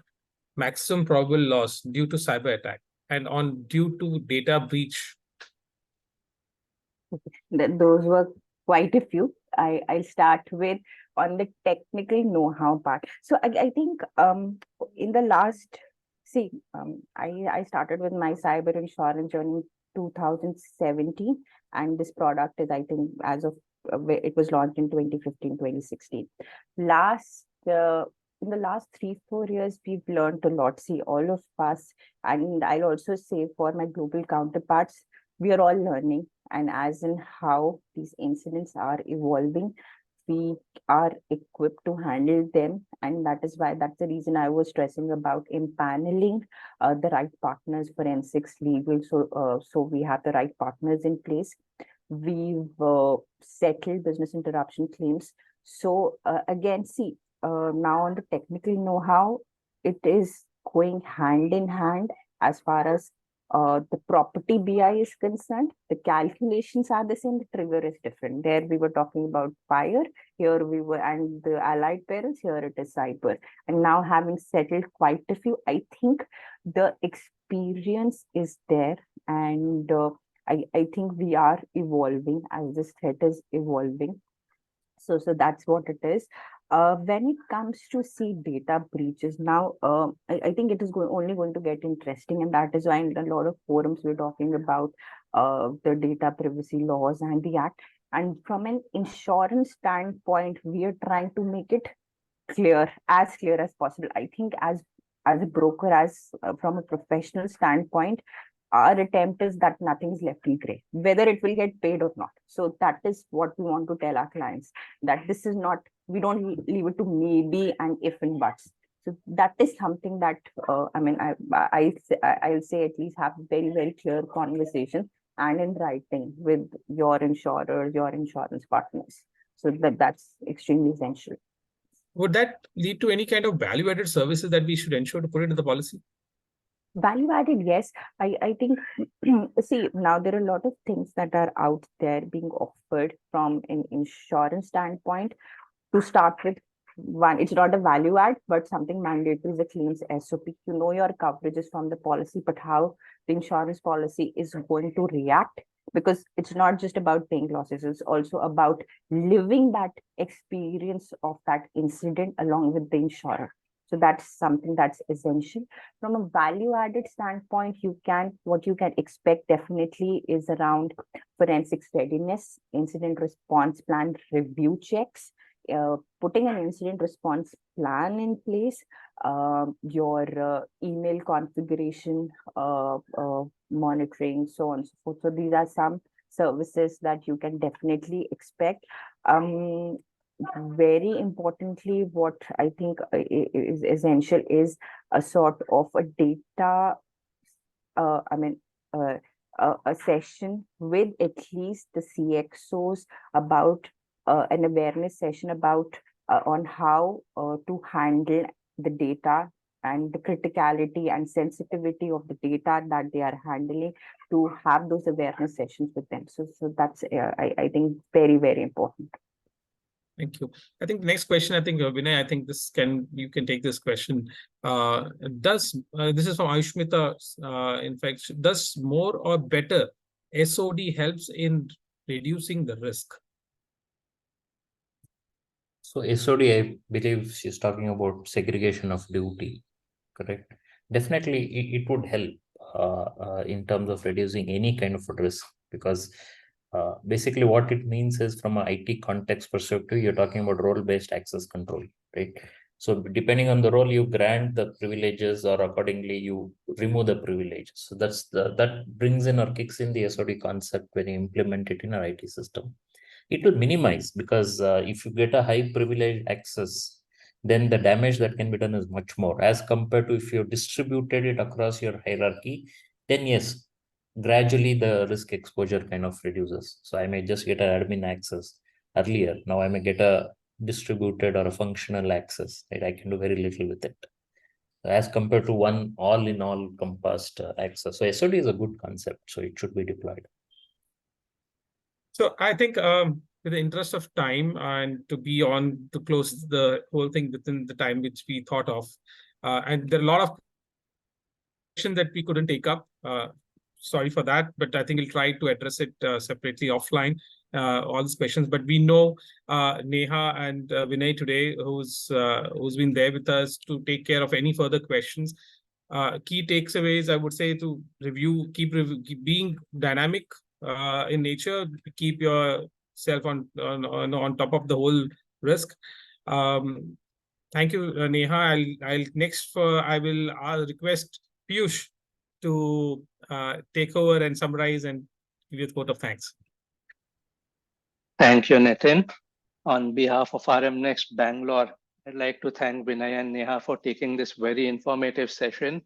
maximum probable loss due to cyber attack and on due to data breach? Those were quite a few. I'll start with on the technical know-how part. So I think in the last, I started with my cyber insurance journey in 2017, and this product is, I think, as of it was launched in 2015, 2016. In the last 3-4 years, we've learned a lot. See, all of us, and I'll also say for my global counterparts, we are all learning. And as in how these incidents are evolving, we are equipped to handle them. And that's the reason I was stressing about empaneling the right partners, forensics, legal. So we have the right partners in place. We've settled business interruption claims. So again, see, now on the technical know-how, it is going hand in hand as far as the property BI is concerned. The calculations are the same, the trigger is different. There we were talking about fire, here we were, and the allied perils, here it is cyber. And now having settled quite a few, I think the experience is there, and I think we are evolving as this threat is evolving. So that's what it is. When it comes to data breaches, now I think it is only going to get interesting, and that is why in a lot of forums we're talking about the data privacy laws and the act. And from an insurance standpoint, we are trying to make it clear as possible. I think as a broker, from a professional standpoint, our attempt is that nothing is left in gray, whether it will get paid or not. So that is what we want to tell our clients, that this is not, we don't leave it to maybe and if and buts. So that is something that, I'll say at least have very, very clear conversation and in writing with your insurers, your insurance partners. So that's extremely essential. Would that lead to any kind of value-added services that we should ensure to put into the policy? Value added, yes. I think, see, now there are a lot of things that are out there being offered from an insurance standpoint. To start with, one, it's not a value add, but something mandatory is a claims SOP. You know your coverages from the policy, but how the insurance policy is going to react, because it's not just about paying losses, it's also about living that experience of that incident along with the insurer. So that's something that's essential. From a value-added standpoint, what you can expect definitely is around forensics readiness, incident response plan review checks, putting an incident response plan in place, your email configuration, monitoring, so on and so forth. So these are some services that you can definitely expect. Very importantly, what I think is essential is a sort of a data, a session with at least the CXOs about an awareness session about on how to handle the data and the criticality and sensitivity of the data that they are handling, to have those awareness sessions with them. So that's I think very, very important. Thank you. I think the next question, I think Vinay, I think you can take this question. This is from Ayushmita. In fact, does more or better SOD helps in reducing the risk? So SOD, I believe she's talking about segregation of duty, correct? Definitely, it would help in terms of reducing any kind of risk, because Basically, what it means is from an IT context perspective, you're talking about role-based access control, right? So depending on the role, you grant the privileges or accordingly you remove the privileges. So that brings in or kicks in the SOD concept when you implement it in our IT system. It will minimize because if you get a high privilege access, then the damage that can be done is much more as compared to if you distributed it across your hierarchy. Then yes, gradually the risk exposure kind of reduces. So I may just get an admin access earlier. Now I may get a distributed or a functional access, right? I can do very little with it as compared to one all-in-all compassed access. So SOD is a good concept, so it should be deployed. So I think with the interest of time and to be on to close the whole thing within the time which we thought of, and there are a lot of questions that we couldn't take up. Sorry for that, but I think we'll try to address it separately offline, all these questions. But we know Neha and Vinay today, who's been there with us to take care of any further questions. Key takeaways, I would say, to review, keep being dynamic in nature, keep yourself on top of the whole risk. Thank you, Neha. I'll next I will request Piyush to take over and summarize and give you a vote of thanks. Thank you, Nitin. On behalf of RMNext Bangalore, I'd like to thank Vinay and Neha for taking this very informative session.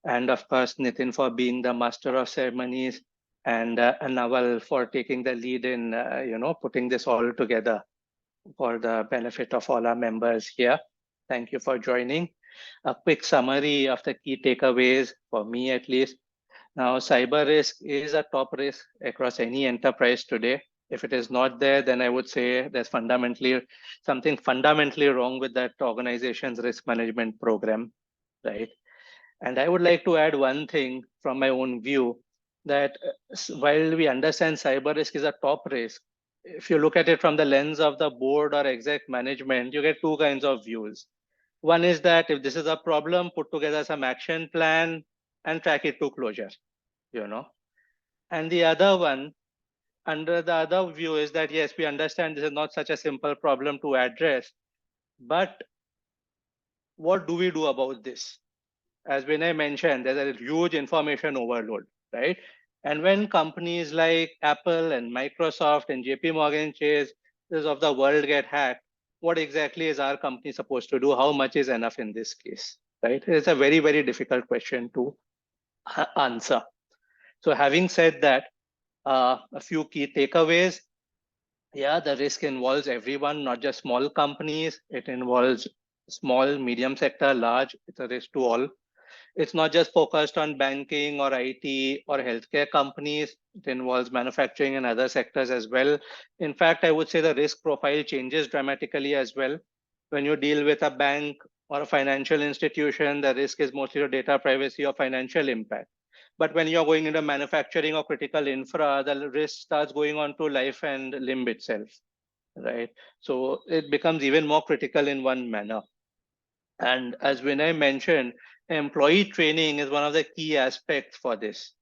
And of course, Nitin for being the master of ceremonies and Naval for taking the lead in, putting this all together for the benefit of all our members here. Thank you for joining. A quick summary of the key takeaways for me, at least. Now, cyber risk is a top risk across any enterprise today. If it is not there, then I would say there's something fundamentally wrong with that organization's risk management program, right? And I would like to add one thing from my own view, that while we understand cyber risk is a top risk, if you look at it from the lens of the board or exec management, you get two kinds of views. One is that if this is a problem, put together some action plan and track it to closure, And the other one, under the other view, is that yes, we understand this is not such a simple problem to address, but what do we do about this? As Vinay mentioned, there's a huge information overload, right? And when companies like Apple and Microsoft and JP Morgan Chase of the world get hacked, what exactly is our company supposed to do? How much is enough in this case, right? It's a very, very difficult question to answer. So having said that, a few key takeaways. Yeah, the risk involves everyone, not just small companies. It involves small, medium sector, large. It's a risk to all. It's not just focused on banking or IT or healthcare companies. It involves manufacturing and other sectors as well. In fact, I would say the risk profile changes dramatically as well. When you deal with a bank or a financial institution, the risk is mostly to data privacy or financial impact. But when you're going into manufacturing or critical infra, the risk starts going on to life and limb itself, right? So it becomes even more critical in one manner. And as Vinay mentioned, employee training is one of the key aspects for this.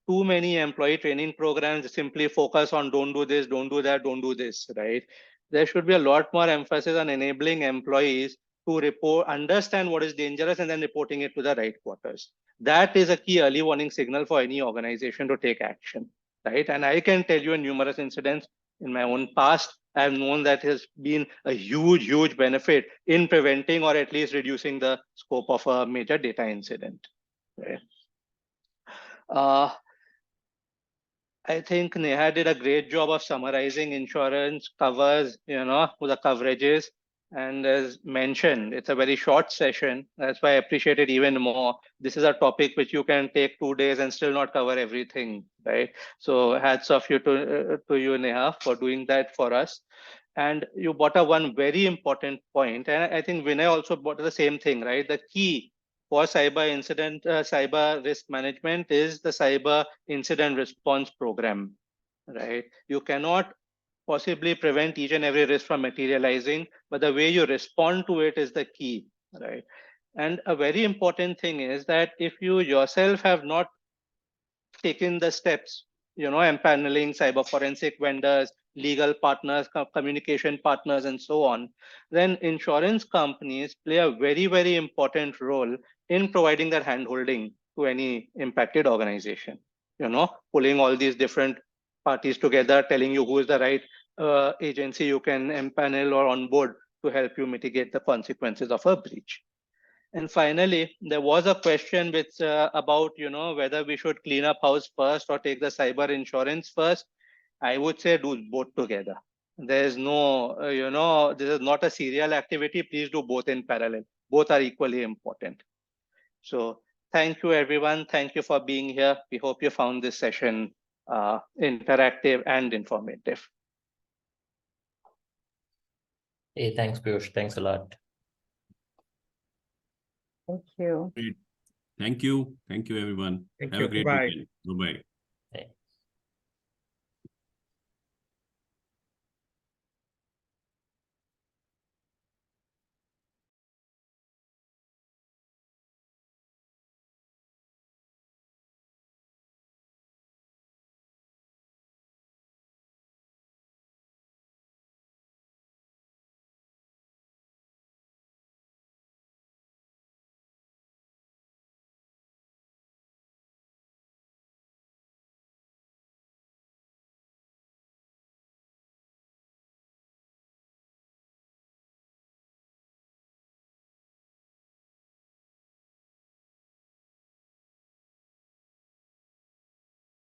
Too many employee training programs simply focus on don't do this, don't do that, don't do this, right? There should be a lot more emphasis on enabling employees to understand what is dangerous and then reporting it to the right quarters. That is a key early warning signal for any organization to take action, right? And I can tell you in numerous incidents in my own past, I've known that has been a huge, huge benefit in preventing or at least reducing the scope of a major data incident. Right? I think Neha did a great job of summarizing insurance covers, the coverages. And as mentioned, it's a very short session. That's why I appreciate it even more. This is a topic which you can take 2 days and still not cover everything, right? So hats off to you, Neha, for doing that for us. And you brought up one very important point, and I think Vinay also brought the same thing, right? The key for cyber risk management is the cyber incident response program, right? You cannot possibly prevent each and every risk from materializing, but the way you respond to it is the key, right? And a very important thing is that if you yourself have not taken the steps empaneling cyber forensic vendors, legal partners, communication partners, and so on, then insurance companies play a very, very important role in providing that handholding to any impacted organization. Pulling all these different parties together, telling you who is the right agency you can empanel or onboard to help you mitigate the consequences of a breach. And finally, there was a question which about whether we should clean up house first or take the cyber insurance first. I would say do both together. There is no, this is not a serial activity. Please do both in parallel. Both are equally important. So thank you, everyone. Thank you for being here. We hope you found this session interactive and informative. Hey, thanks, Piyush. Thanks a lot. Thank you. Great. Thank you. Thank you, everyone. Thank Have you. a great Bye. weekend. Bye-bye.